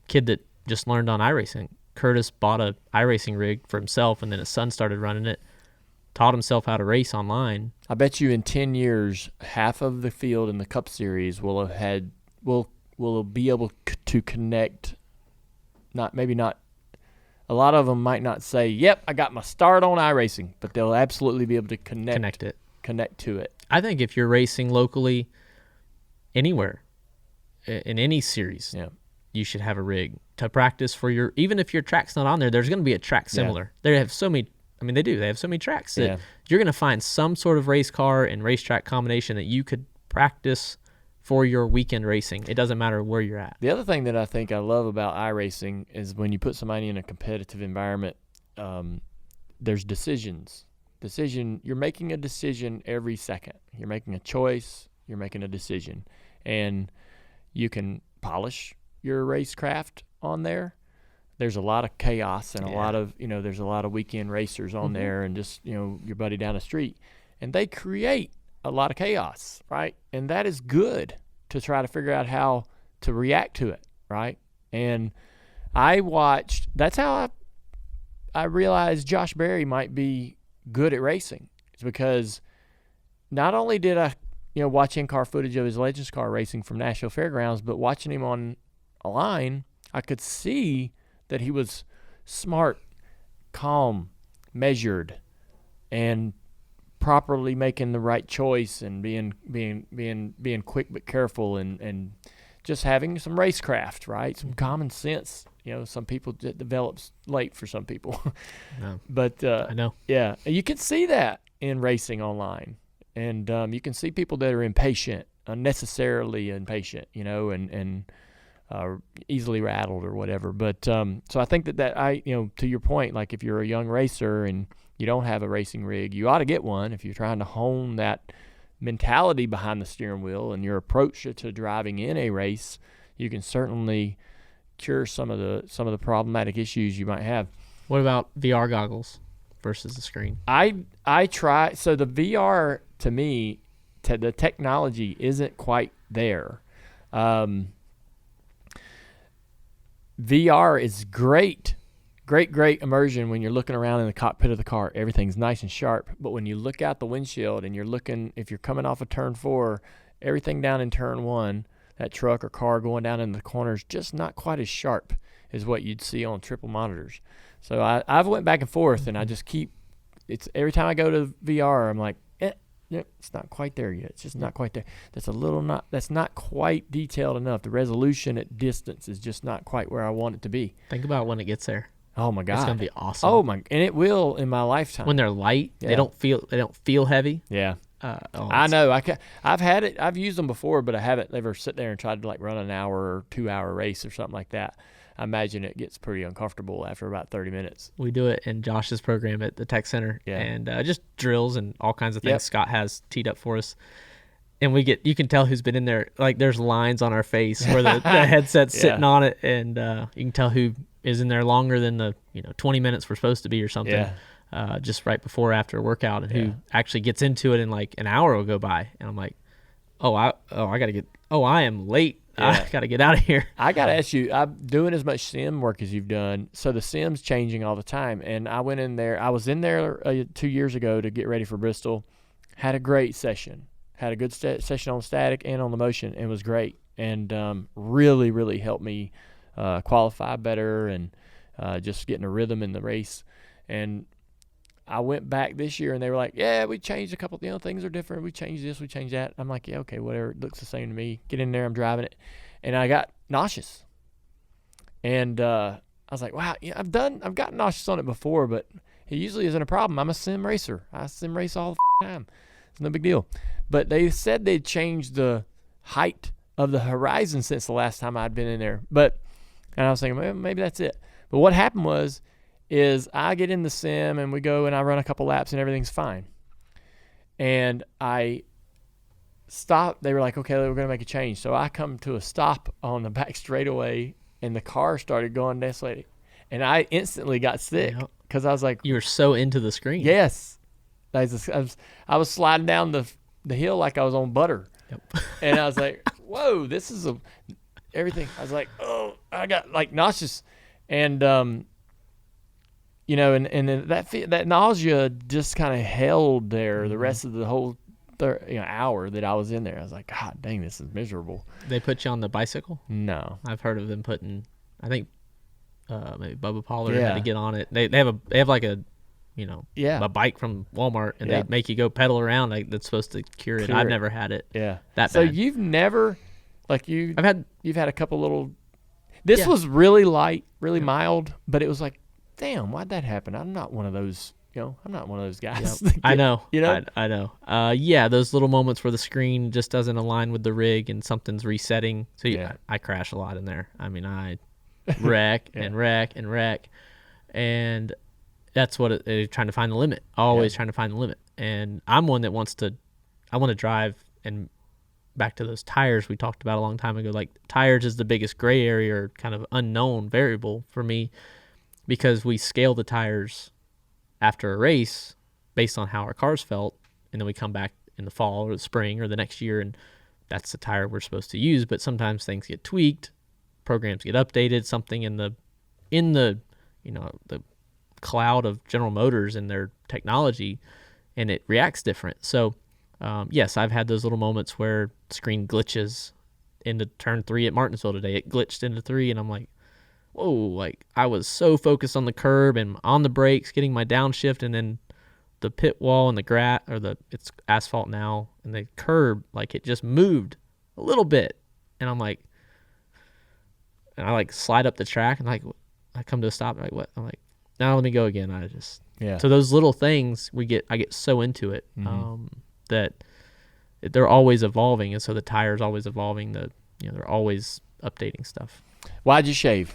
Kid that just learned on iRacing. Curtis bought a iRacing rig for himself, and then his son started running it. Taught himself how to race online. I bet you in 10 years, half of the field in the Cup Series will be able to connect. Maybe not. A lot of them might not say, "Yep, I got my start on iRacing," but they'll absolutely be able to connect to it. I think if you're racing locally, anywhere, in any series, you should have a rig to practice for your. Even if your track's not on there, there's going to be a track similar. They have so many. I mean, they do. They have so many tracks that you're going to find some sort of race car and racetrack combination that you could practice for your weekend racing. It doesn't matter where you're at. The other thing that I think I love about iRacing is when you put somebody in a competitive environment, there's decisions. You're making a decision every second. You're making a choice. You're making a decision. And you can polish your racecraft on there. There's a lot of chaos and a lot of, there's a lot of weekend racers on there and just, your buddy down the street. And they create a lot of chaos, right? And that is good to try to figure out how to react to it, right? And that's how I realized Josh Berry might be good at racing. It's because not only did I, watch in-car footage of his Legends car racing from Nashville Fairgrounds, but watching him on a line, I could see that he was smart, calm, measured, and properly making the right choice and being quick but careful and just having some racecraft, right? Some common sense. Some people it develops late for some people. No. But I know. Yeah, you can see that in racing online, and you can see people that are impatient, unnecessarily impatient, and easily rattled or whatever. But so I think that to your point, like if you're a young racer and you don't have a racing rig, you ought to get one if you're trying to hone that mentality behind the steering wheel and your approach to driving in a race. You can certainly cure some of the problematic issues you might have. What about VR goggles versus the screen? I try. So the VR, to me, the technology isn't quite there. VR is great immersion when you're looking around in the cockpit of the car. Everything's nice and sharp. But when you look out the windshield and if you're coming off of turn 4, everything down in turn 1, that truck or car going down in the corners, just not quite as sharp as what you'd see on triple monitors. So I've went back and forth, and I just every time I go to VR, I'm like, it's not quite there yet. It's just not quite there. That's not quite detailed enough. The resolution at distance is just not quite where I want it to be. Think about when it gets there. Oh my God, it's gonna be awesome. Oh my, and it will in my lifetime. When they're light, they don't feel heavy. Yeah. I know. I've had it. I've used them before, but I haven't ever sit there and tried to run an hour or 2-hour race or something like that. I imagine it gets pretty uncomfortable after about 30 minutes. We do it in Josh's program at the tech center, and just drills and all kinds of things Scott has teed up for us. And you can tell who's been in there. Like there's lines on our face where the headset's sitting on it, and you can tell who is in there longer than the 20 minutes we're supposed to be or something. Yeah. Just right before or after a workout, and who actually gets into it in like an hour will go by, and I'm like, I am late. I got to get out of here. I got to ask you, I'm doing as much sim work as you've done, so the sim's changing all the time. And I went in there. I was in there 2 years ago to get ready for Bristol. Had a great session. Had a good session on static and on the motion. It was great, and really, really helped me qualify better and just getting a rhythm in the race. And I went back this year, and they were like, yeah, we changed a couple things are different. We changed this, we changed that. I'm like, yeah, okay, whatever. It looks the same to me. Get in there, I'm driving it. And I got nauseous. And I was like, wow, I've gotten nauseous on it before, but it usually isn't a problem. I'm a sim racer. I sim race all the time. It's no big deal. But they said they'd changed the height of the horizon since the last time I'd been in there. And I was thinking, well, maybe that's it. But what happened is I get in the sim and we go and I run a couple laps and everything's fine. And I stopped. They were like, okay, we're going to make a change. So I come to a stop on the back straightaway and the car started going this way. And I instantly got sick because I was like, you were so into the screen. Yes. I was sliding down the hill like I was on butter. Yep. And I was like, whoa, this is everything. I was like, oh, I got nauseous. And, and then that nausea just kind of held there the rest of the whole hour that I was in there. I was like, God dang, this is miserable. They put you on the bicycle? No. I've heard of them putting, I think maybe Bubba Pollard had to get on it. They have like a bike from Walmart, and they make you go pedal around. That's supposed to cure it. I've never had it. Yeah. That so bad. You've never, you've had a couple little, this was really light, really mild, but it was like, damn, why'd that happen? I'm not one of those, I'm not one of those guys. Yep. I know. I know. Those little moments where the screen just doesn't align with the rig and something's resetting. So I crash a lot in there. I mean, I wreck and wreck and wreck. And that's what trying to find the limit. Always trying to find the limit. And I'm one that I want to drive, and back to those tires we talked about a long time ago. Like, tires is the biggest gray area or kind of unknown variable for me, because we scale the tires after a race based on how our cars felt, and then we come back in the fall or the spring or the next year, and that's the tire we're supposed to use. But sometimes things get tweaked, programs get updated, something in the the cloud of General Motors and their technology, and it reacts different. So yes, I've had those little moments where screen glitches into turn 3 at Martinsville today. It glitched into 3, and I'm like, whoa, I was so focused on the curb and on the brakes, getting my downshift, and then the pit wall and the grass, or it's asphalt now, and the curb, like it just moved a little bit, and I'm like, and I like slide up the track, and like I come to a stop, and like what? I'm like, now let me go again. So those little things I get so into it that they're always evolving, and so the tire's always evolving. They're always updating stuff. Why'd you shave?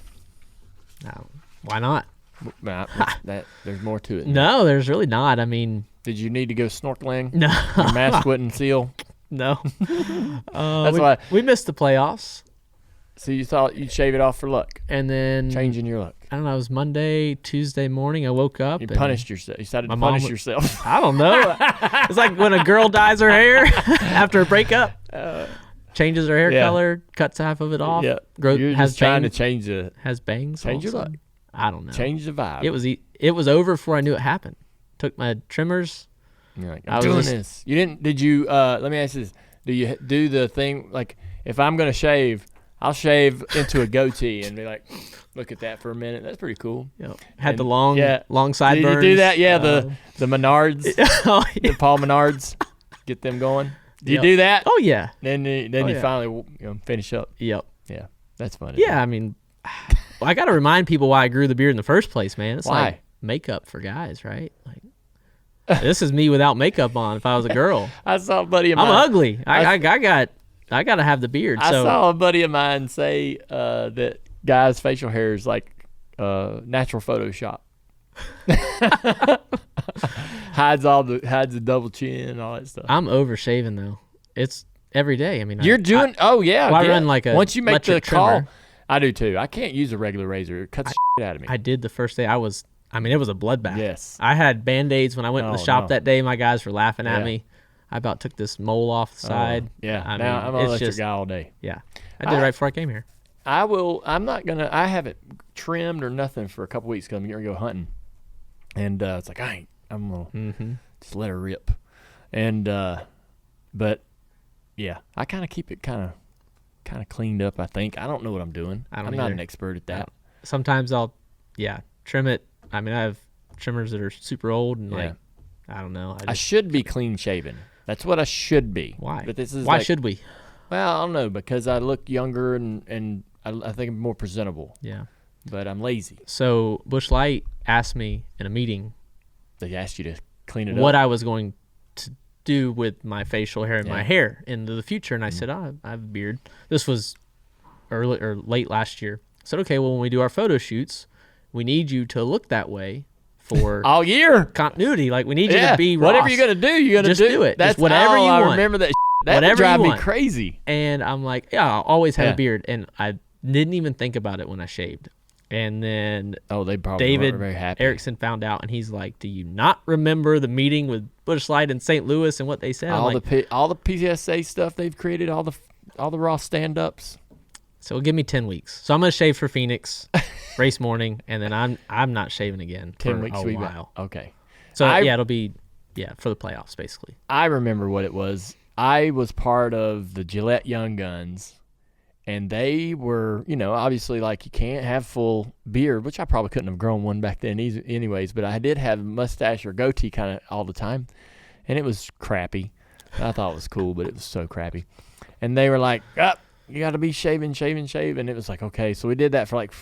Why not? There's more to it. No, there's really not. I mean, did you need to go snorkeling? No. Your mask wouldn't seal? No. That's why we missed the playoffs. So you thought you'd shave it off for luck? And then changing your look. I don't know. It was Monday, Tuesday morning. I woke up. You punished yourself. You decided to punish yourself. I don't know. It's like when a girl dyes her hair after a breakup. Changes her hair color, cuts half of it off. Yeah. You're has just trying bangs, to change the... Has bangs. Change your look. I don't know. Change the vibe. It was over before I knew it happened. Took my trimmers. You're like, I'm doing this. You didn't... Did you... let me ask you this. Do you do the thing, like, if I'm going to shave, I'll shave into a goatee and be like, look at that for a minute. That's pretty cool. Yep. Had the long sideburns. Did you do that? Yeah, the Menards. The Paul Menards. Get them going. Do you do that? Oh, yeah. Then you finally finish up. Yep. Yeah, that's funny. Yeah, I mean, I got to remind people why I grew the beard in the first place, man. It's why? Like makeup for guys, right? Like, this is me without makeup on if I was a girl. I saw a buddy of mine. I'm ugly. I got to have the beard. I saw a buddy of mine say that guys' facial hair is like natural Photoshop. hides the double chin and all that stuff. I'm over shaving though. It's every day. I mean, you're doing. Oh yeah. Well, I run like a once you make the trimmer. call. I do too. I can't use a regular razor. It cuts shit out of me. I did the first day. It was a bloodbath. Yes. I had Band-Aids when I went to the shop that day. My guys were laughing at me. I about took this mole off the side. Yeah. I'm an electric guy all day. Yeah. I did it right before I came here. I'm not going to. I haven't trimmed or nothing for a couple weeks because I'm going to go hunting. And it's like, I'm going to just let her rip. And, but, yeah, I kind of keep it kind of cleaned up, I think. I don't know what I'm doing. I'm not an expert at that. Sometimes I'll, trim it. I mean, I have trimmers that are super old and I don't know. I should be clean shaven. That's what I should be. Why? But this is why should we? Well, I don't know, because I look younger and I think I'm more presentable. Yeah. But I'm lazy. So Busch Light asked me in a meeting. They asked you to clean it up. What I was going to do with my facial hair and my hair into the future, and I said, I have a beard. This was early or late last year. I said, okay, well, when we do our photo shoots, we need you to look that way for all year continuity. Like we need you to be Ross. Whatever you're gonna do, you're gonna do it. That's just whatever you want. I remember that. That would drive me crazy. And I'm like, I always had a beard, and I didn't even think about it when I shaved. And then they probably David weren't very happy. Erickson found out, and he's like, "Do you not remember the meeting with Busch Light in St. Louis and what they said?" All the PSA stuff they've created, all the Raw stand-ups. So give me 10 weeks. So I'm gonna shave for Phoenix race morning, and then I'm not shaving again 10 for weeks a while. Okay. So it'll be for the playoffs basically. I remember what it was. I was part of the Gillette Young Guns. And they were, obviously, like, you can't have full beard, which I probably couldn't have grown one back then anyways, but I did have a mustache or goatee kind of all the time, and it was crappy. I thought it was cool, but it was so crappy. And they were like, you got to be shaving. And it was like, okay. So we did that for like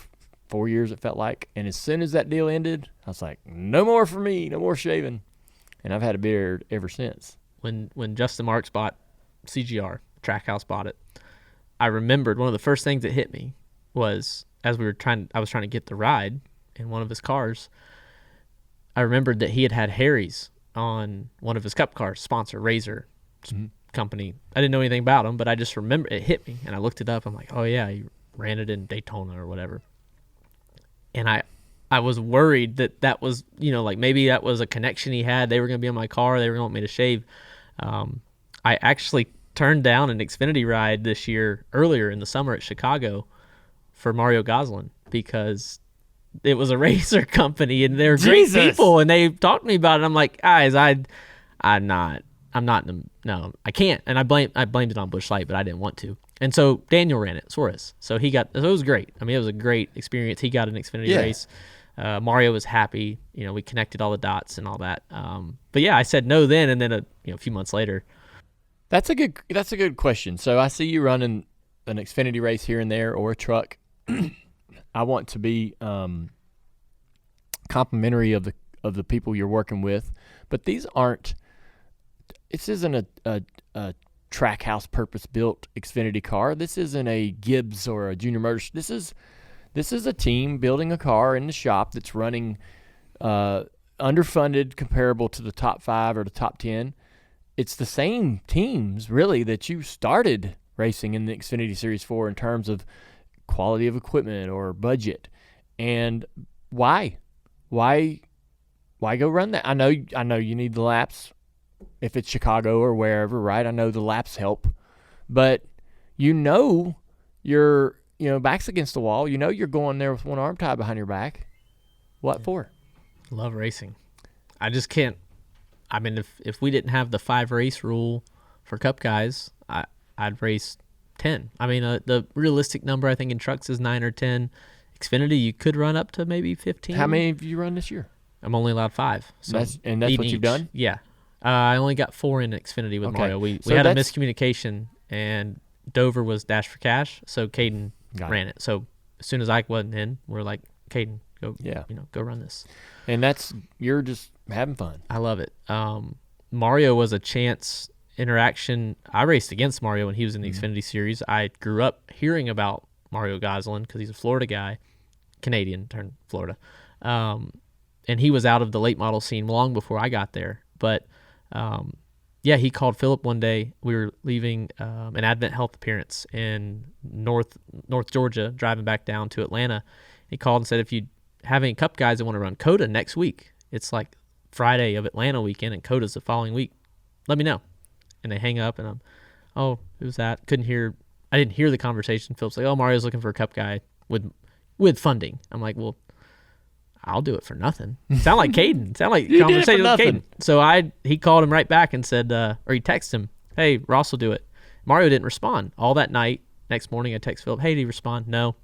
4 years, it felt like. And as soon as that deal ended, I was like, no more for me, no more shaving. And I've had a beard ever since. When Justin Marks bought CGR, Trackhouse bought it, I remembered one of the first things that hit me was as I was trying to get the ride in one of his cars. I remembered that he had Harry's on one of his cup cars, sponsor Razor company. I didn't know anything about him, but I just remember it hit me, and I looked it up. I'm like, oh yeah, he ran it in Daytona or whatever. And I was worried that was like maybe that was a connection he had. They were going to be on my car. They were going to want me to shave. I actually turned down an Xfinity ride this year earlier in the summer at Chicago for Mario Goslin because it was a racer company and they're great people and they talked to me about it. I'm like, guys, I can't. And I blamed it on Busch Light, but I didn't want to. And so Daniel ran it, Suarez. So it was great. I mean, it was a great experience. He got an Xfinity race. Mario was happy. We connected all the dots and all that. But yeah, I said no then, and then a few months later. That's a good question. So I see you running an Xfinity race here and there or a truck. I want to be complimentary of the people you're working with, but this isn't a track house purpose built Xfinity car. This isn't a Gibbs or a Junior Motors. This is a team building a car in the shop that's running underfunded, comparable to the top 5 or the top 10. It's the same teams really that you started racing in the Xfinity Series 4 in terms of quality of equipment or budget. And why go run that? I know you need the laps if it's Chicago or wherever, right? I know the laps help, but you're back's against the wall. You're going there with one arm tied behind your back. What for? Love racing. I just can't. I mean, if we didn't have the 5 race rule for Cup guys, I'd race 10. I mean, the realistic number I think in trucks is 9 or 10. Xfinity, you could run up to maybe 15. How many have you run this year? I'm only allowed 5. So that's what you've done? Yeah. I only got 4 in Xfinity with Mario. We had a miscommunication, and Dover was Dash for Cash, so Caden ran it. So as soon as I wasn't in, we're like, Caden, go run this. And you're just having fun. I love it. Mario was a chance interaction. I raced against Mario when he was in the Xfinity Series. I grew up hearing about Mario Gosselin because he's a Florida guy, Canadian turned Florida. And he was out of the late model scene long before I got there. But he called Philip one day. We were leaving an Advent Health appearance in North Georgia, driving back down to Atlanta. He called and said, if you have any Cup guys that want to run COTA next week, it's like Friday of Atlanta weekend, and COTA's the following week, let me know. And they hang up, and I'm, who's that? I didn't hear the conversation. Philip's like, Mario's looking for a Cup guy with funding. I'm like, well, I'll do it for nothing. Sound like Caden. Sound like conversation with Caden. So he called him right back and said, or he texted him, hey, Ross will do it. Mario didn't respond all that night. Next morning, I text Philip, hey, did he respond? No.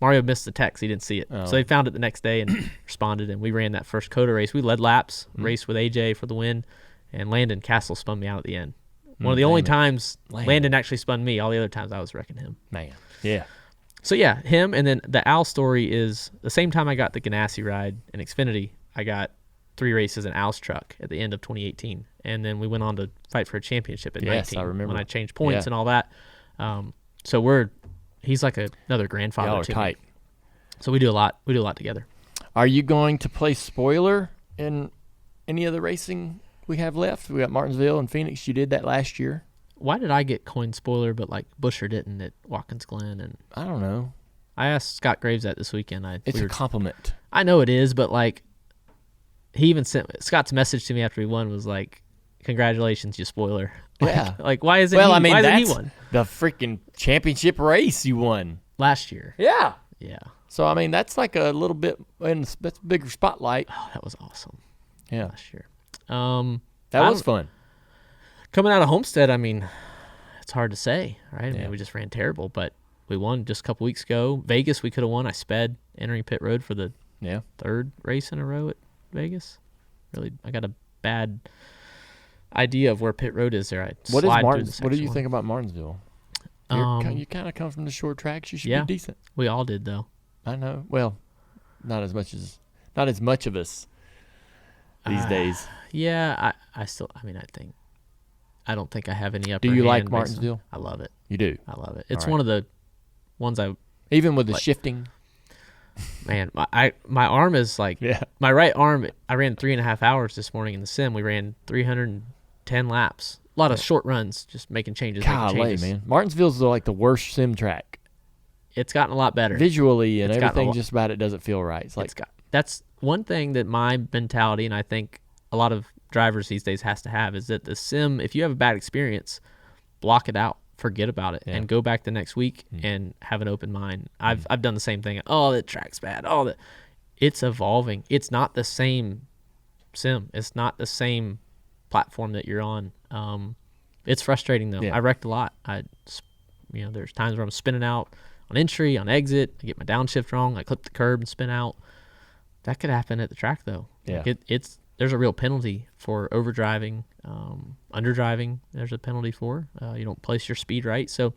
Mario missed the text. He didn't see it. So he found it the next day and responded, and we ran that first COTA race. We led laps, raced with AJ for the win, and Landon Castle spun me out at the end. One of the only times Landon actually spun me. All the other times I was wrecking him. Man, yeah. So, yeah, him. And then the Al story is the same time I got the Ganassi ride in Xfinity, I got 3 races in Al's truck at the end of 2018. And then we went on to fight for a championship in 19. Yes, I remember. When I changed points and all that. So he's like another grandfather Y'all are to tight. me. So we do a lot. We do a lot together. Are you going to play spoiler in any of the racing we have left? We got Martinsville and Phoenix. You did that last year. Why did I get coined spoiler, but like Busher didn't at Watkins Glen? And I don't know. I asked Scott Graves that this weekend. It's a compliment. I know it is, but like he even sent Scott's message to me after he won was like, "Congratulations, you spoiler." Yeah. Like why isn't why isn't that's he won? The freaking championship race you won Last year. Yeah. Yeah. So I mean that's like a little bit that's a bigger spotlight. Oh, that was awesome. Yeah. Last year. That was fun. Coming out of Homestead, I mean, it's hard to say, right? I Yeah. mean, we just ran terrible, but we won just a couple weeks ago. Vegas, we could have won. I sped entering pit road for the 3rd race in a row at Vegas. Really, I got a bad idea of where pit road is there. What do you think about Martinsville? You kind of come from the short tracks. You should be decent. We all did, though. I know. Well, not as much of us these days. Yeah, I don't think I have any upper hand. Do you like Martinsville? I love it. You do? I love it. It's one of the ones even with the shifting. Man, my arm is like my right arm. I ran 3.5 hours this morning in the sim. We ran 310 laps. A lot of short runs, just making changes. Golly, man. Martinsville's like the worst sim track. It's gotten a lot better Visually and everything just about it doesn't feel right. It's like that's one thing that my mentality, and I think a lot of drivers these days has to have, is that the sim, if you have a bad experience, block it out, forget about it, and go back the next week and have an open mind. I've done the same thing. Oh, the track's bad. It's evolving. It's not the same sim. It's not the same platform that you're on. It's frustrating though. I wrecked a lot. There's times where I'm spinning out on entry, on exit. I get my downshift wrong. I clip the curb and spin out. That could happen at the track, though. Yeah. Like there's a real penalty for overdriving, underdriving. There's a penalty for you don't place your speed right. So,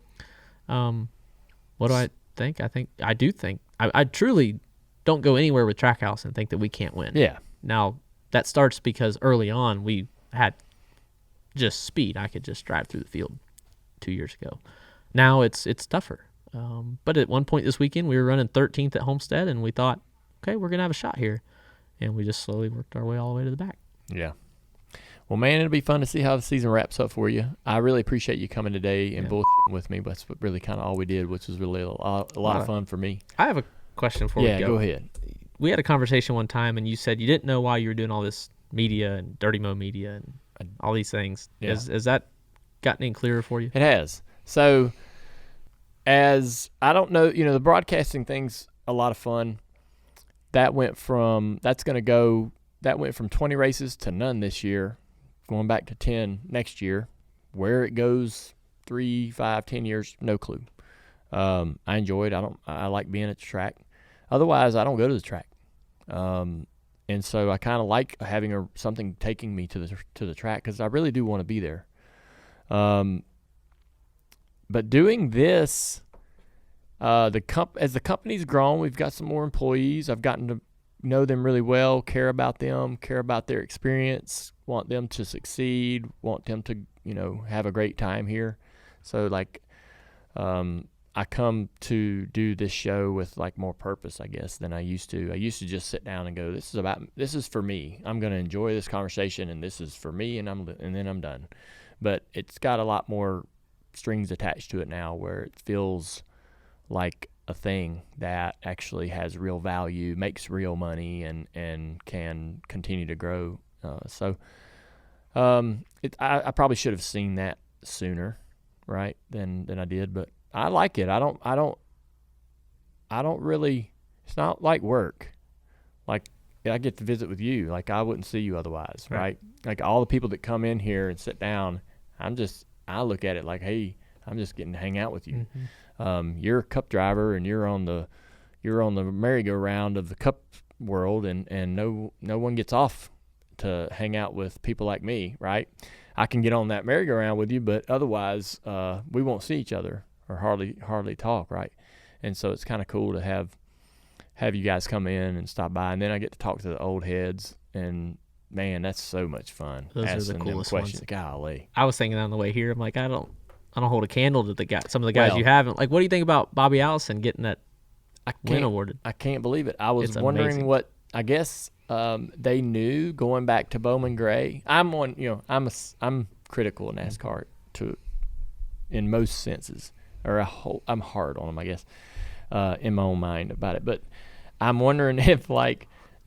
what do I think? I truly don't go anywhere with Trackhouse and think that we can't win. Yeah. Now that starts because early on we had just speed. I could just drive through the field 2 years ago. Now it's tougher. But at one point this weekend we were running 13th at Homestead, and we thought, okay, we're gonna have a shot here. And we just slowly worked our way all the way to the back. Yeah. Well, man, it'll be fun to see how the season wraps up for you. I really appreciate you coming today and bullshitting with me. That's really kind of all we did, which was really a lot of fun for me. I have a question for you. Yeah, go ahead. We had a conversation one time, and you said you didn't know why you were doing all this media and Dirty Mo media and all these things. Yeah. Has that gotten any clearer for you? It has. So, as I don't know, the broadcasting thing's a lot of fun. That went from 20 races to none this year, going back to 10 next year. Where it goes 3, 5, 10 years, no clue. I enjoy it. I like being at the track. Otherwise, I don't go to the track. And so I kind of like having something taking me to the track, because I really do want to be there. But doing this, as the company's grown, we've got some more employees. I've gotten to know them really well, care about them, care about their experience, want them to succeed, want them to, have a great time here. So I come to do this show with more purpose, I guess, than I used to. I used to just sit down and go, this is for me. I'm going to enjoy this conversation, and this is for me, and then I'm done. But it's got a lot more strings attached to it now, where it feels like a thing that actually has real value, makes real money, and can continue to grow. I probably should have seen that sooner, right, than I did. But I like it. I don't really. It's not like work. Like, I get to visit with you. Like, I wouldn't see you otherwise, right? Like, all the people that come in here and sit down, I look at it like, hey, I'm just getting to hang out with you. Mm-hmm. You're a cup driver, and you're on the merry-go-round of the cup world, and no one gets off to hang out with people like me, right? I can get on that merry-go-round with you, but otherwise we won't see each other or hardly talk, right? And so it's kind of cool to have you guys come in and stop by, and then I get to talk to the old heads, and man, that's so much fun. Those are the coolest ones. Golly. I was thinking on the way here, I'm like, I don't hold a candle to some of the guys you haven't. Like, what do you think about Bobby Allison getting that win awarded? I can't believe it. I was wondering what, I guess they knew going back to Bowman Gray. I'm critical of NASCAR in most senses, or I'm hard on them, I guess, in my own mind about it. But I'm wondering if,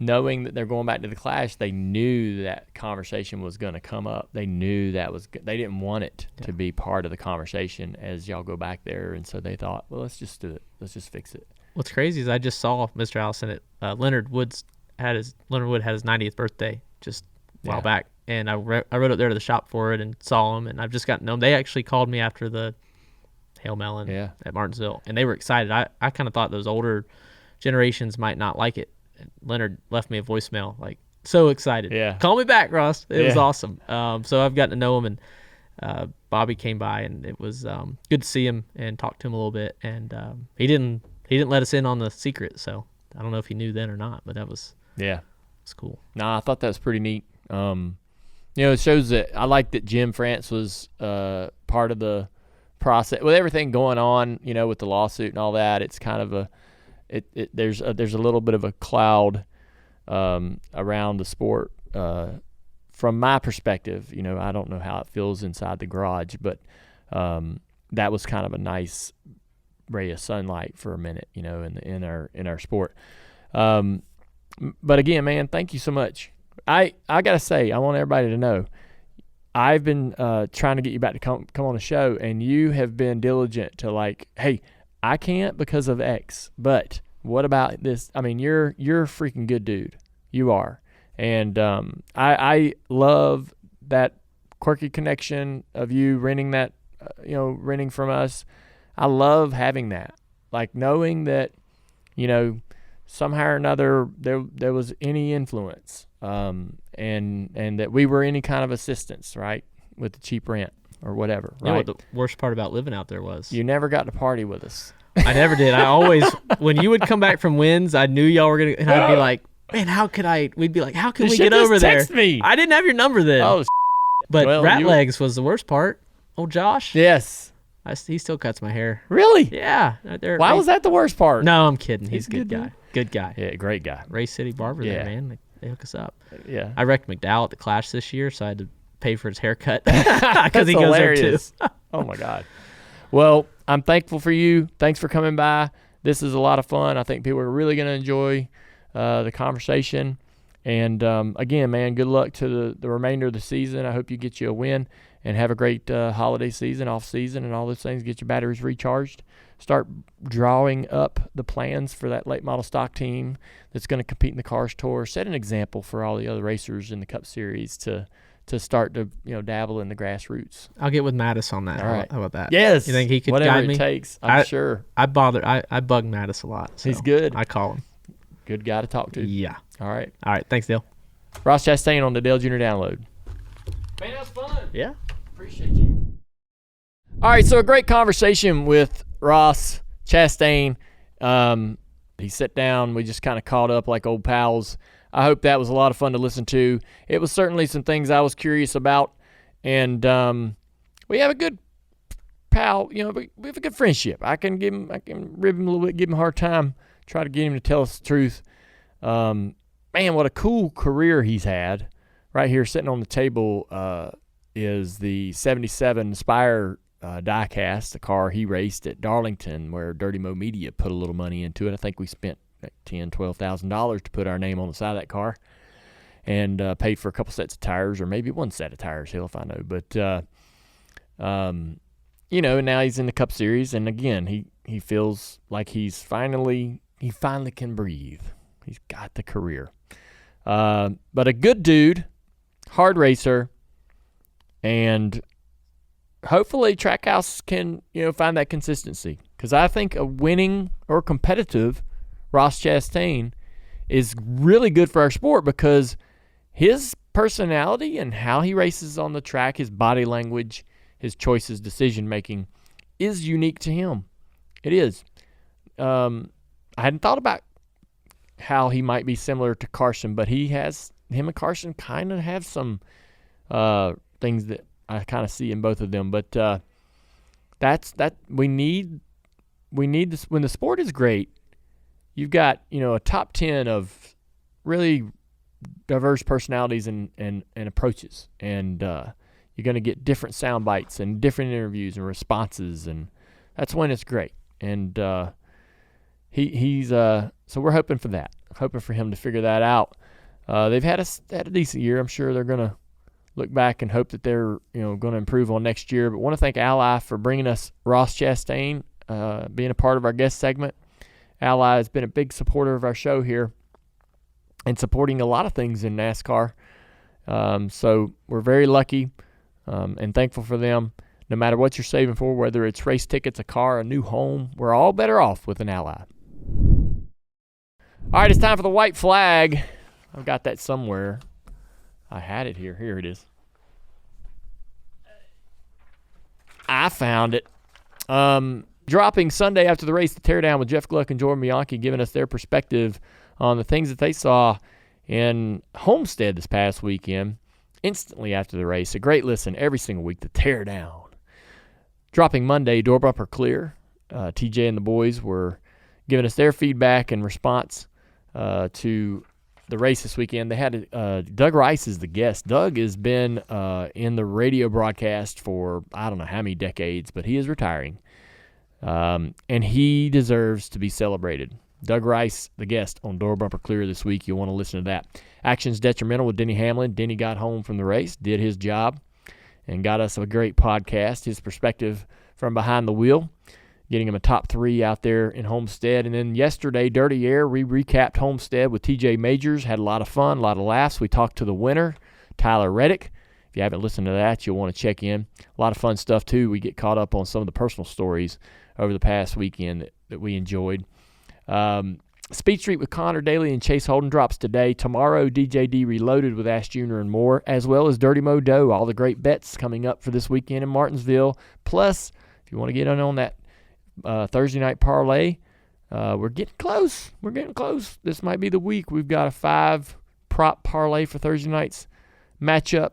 knowing that they're going back to the Clash, they knew that conversation was going to come up. They knew they didn't want it to be part of the conversation as y'all go back there, and so they thought, well, let's just do it. Let's just fix it. What's crazy is I just saw Mr. Allison at Leonard Wood had his 90th birthday just a while back, and I rode up there to the shop for it and saw him, and I've just gotten to know him. They actually called me after the Hail Melon at Martinsville, and they were excited. I kind of thought those older generations might not like it. Leonard left me a voicemail, so excited. Yeah. Call me back, Ross. It was awesome. So I've gotten to know him, and Bobby came by, and it was good to see him and talk to him a little bit. And he didn't let us in on the secret, so I don't know if he knew then or not, but that was it's cool. Nah, I thought that was pretty neat. It shows that I like that Jim France was part of the process with everything going on. With the lawsuit and all that, it's kind of there's a little bit of a cloud around the sport from my perspective. I don't know how it feels inside the garage, but that was kind of a nice ray of sunlight for a minute, in our sport. But again, man, thank you so much. I gotta say, I want everybody to know, I've been trying to get you back to come on the show, and you have been diligent to hey, I can't because of X, but what about this? I mean, you're a freaking good dude. You are. And I love that quirky connection of you renting that, renting from us. I love having that. Knowing that, somehow or another there was any influence, and that we were any kind of assistance, right, with the cheap rent or whatever, right? You know what the worst part about living out there was? You never got to party with us. I never did. I always, when you would come back from wins, I knew y'all were going to, and I'd be like, man, we'd be like, how can we get over there? Text me. I didn't have your number then. Oh, but well, Rat Legs was the worst part. Old Josh. Yes. He still cuts my hair. Really? Yeah. Why was that the worst part? No, I'm kidding. He's a good guy. Dude. Good guy. Yeah, great guy. Race City Barber there, man. They hook us up. Yeah. I wrecked McDowell at the Clash this year, so I had to pay for his haircut because he goes there too. Oh, my God. Well, I'm thankful for you. Thanks for coming by. This is a lot of fun. I think people are really going to enjoy the conversation. And, again, man, good luck to the remainder of the season. I hope you get you a win and have a great holiday season, off season, and all those things. Get your batteries recharged. Start drawing up the plans for that late model stock team that's going to compete in the Cars Tour. Set an example for all the other racers in the Cup Series to start to dabble in the grassroots. I'll get with Mattis on that. All right. How about that? Yes. You think he could whatever guide me? It takes. I'm sure. I bug Mattis a lot. So he's good. I call him. Good guy to talk to. Yeah. All right. Thanks, Dale. Ross Chastain on the Dale Jr. Download. Man, that was fun. Yeah. Appreciate you. All right, so a great conversation with Ross Chastain. He sat down. We just kind of caught up like old pals. I hope that was a lot of fun to listen to. It was certainly some things I was curious about, and we have a good pal. We have a good friendship. I can rib him a little bit, give him a hard time, try to get him to tell us the truth. Man, what a cool career he's had. Right here, sitting on the table, is the '77 Spire diecast, the car he raced at Darlington, where Dirty Mo Media put a little money into it. I think we spent like $10,000-$12,000 to put our name on the side of that car, and paid for a couple sets of tires, or maybe one set of tires. Hell if I know. But and now he's in the Cup Series, and again, he feels like he finally can breathe. He's got the career. But a good dude, hard racer, and hopefully Trackhouse can find that consistency, because I think a winning or competitive Ross Chastain is really good for our sport, because his personality and how he races on the track, his body language, his choices, decision making is unique to him. It is. I hadn't thought about how he might be similar to Carson, but him and Carson kind of have some things that I kind of see in both of them. But we need this when the sport is great. You've got a top 10 of really diverse personalities and approaches, and you're going to get different sound bites and different interviews and responses, and that's when it's great. And he's so we're hoping for that. Hoping for him to figure that out. They've had a decent year. I'm sure they're going to look back and hope that they're going to improve on next year. But want to thank Ally for bringing us Ross Chastain, being a part of our guest segment. Ally has been a big supporter of our show here and supporting a lot of things in NASCAR. So we're very lucky and thankful for them. No matter what you're saving for, whether it's race tickets, a car, a new home, we're all better off with an Ally. All right, it's time for the white flag. I've got that somewhere. I had it here. Here it is. I found it. Dropping Sunday after the race, the teardown with Jeff Gluck and Jordan Bianchi, giving us their perspective on the things that they saw in Homestead this past weekend, instantly after the race. A great listen every single week, the teardown. Dropping Monday, door bumper clear. TJ and the boys were giving us their feedback and response to the race this weekend. They had Doug Rice as the guest. Doug has been in the radio broadcast for I don't know how many decades, but he is retiring. And he deserves to be celebrated. Doug Rice, the guest on Door Bumper Clear this week. You'll want to listen to that. Actions Detrimental with Denny Hamlin. Denny got home from the race, did his job, and got us a great podcast, his perspective from behind the wheel, getting him a top 3 out there in Homestead. And then yesterday, Dirty Air, we recapped Homestead with TJ Majors. Had a lot of fun, a lot of laughs. We talked to the winner, Tyler Reddick. If you haven't listened to that, you'll want to check in. A lot of fun stuff, too. We get caught up on some of the personal stories over the past weekend that we enjoyed. Speed Street with Connor Daly and Chase Holden drops today. Tomorrow, DJD Reloaded with Ash Jr. and more, as well as Dirty Mo Doe. All the great bets coming up for this weekend in Martinsville. Plus, if you want to get on that Thursday night parlay, we're getting close. We're getting close. This might be the week. We've got a 5-prop parlay for Thursday night's matchup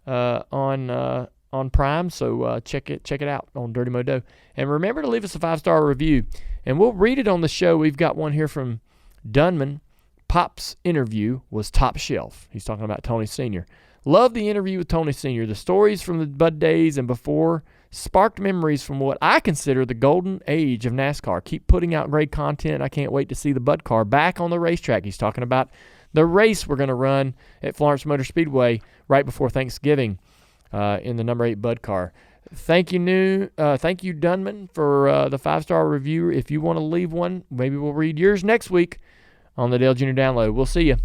on Prime. So check it out on Dirty Mo Doe. And remember to leave us a 5-star review. And we'll read it on the show. We've got one here from Dunman. Pop's interview was top shelf. He's talking about Tony Sr. Love the interview with Tony Sr. The stories from the Bud days and before sparked memories from what I consider the golden age of NASCAR. Keep putting out great content. I can't wait to see the Bud car back on the racetrack. He's talking about the race we're going to run at Florence Motor Speedway right before Thanksgiving in the number 8 Bud car. Thank you, Dunman, for the 5-star review. If you want to leave one, maybe we'll read yours next week on the Dale Jr. Download. We'll see you.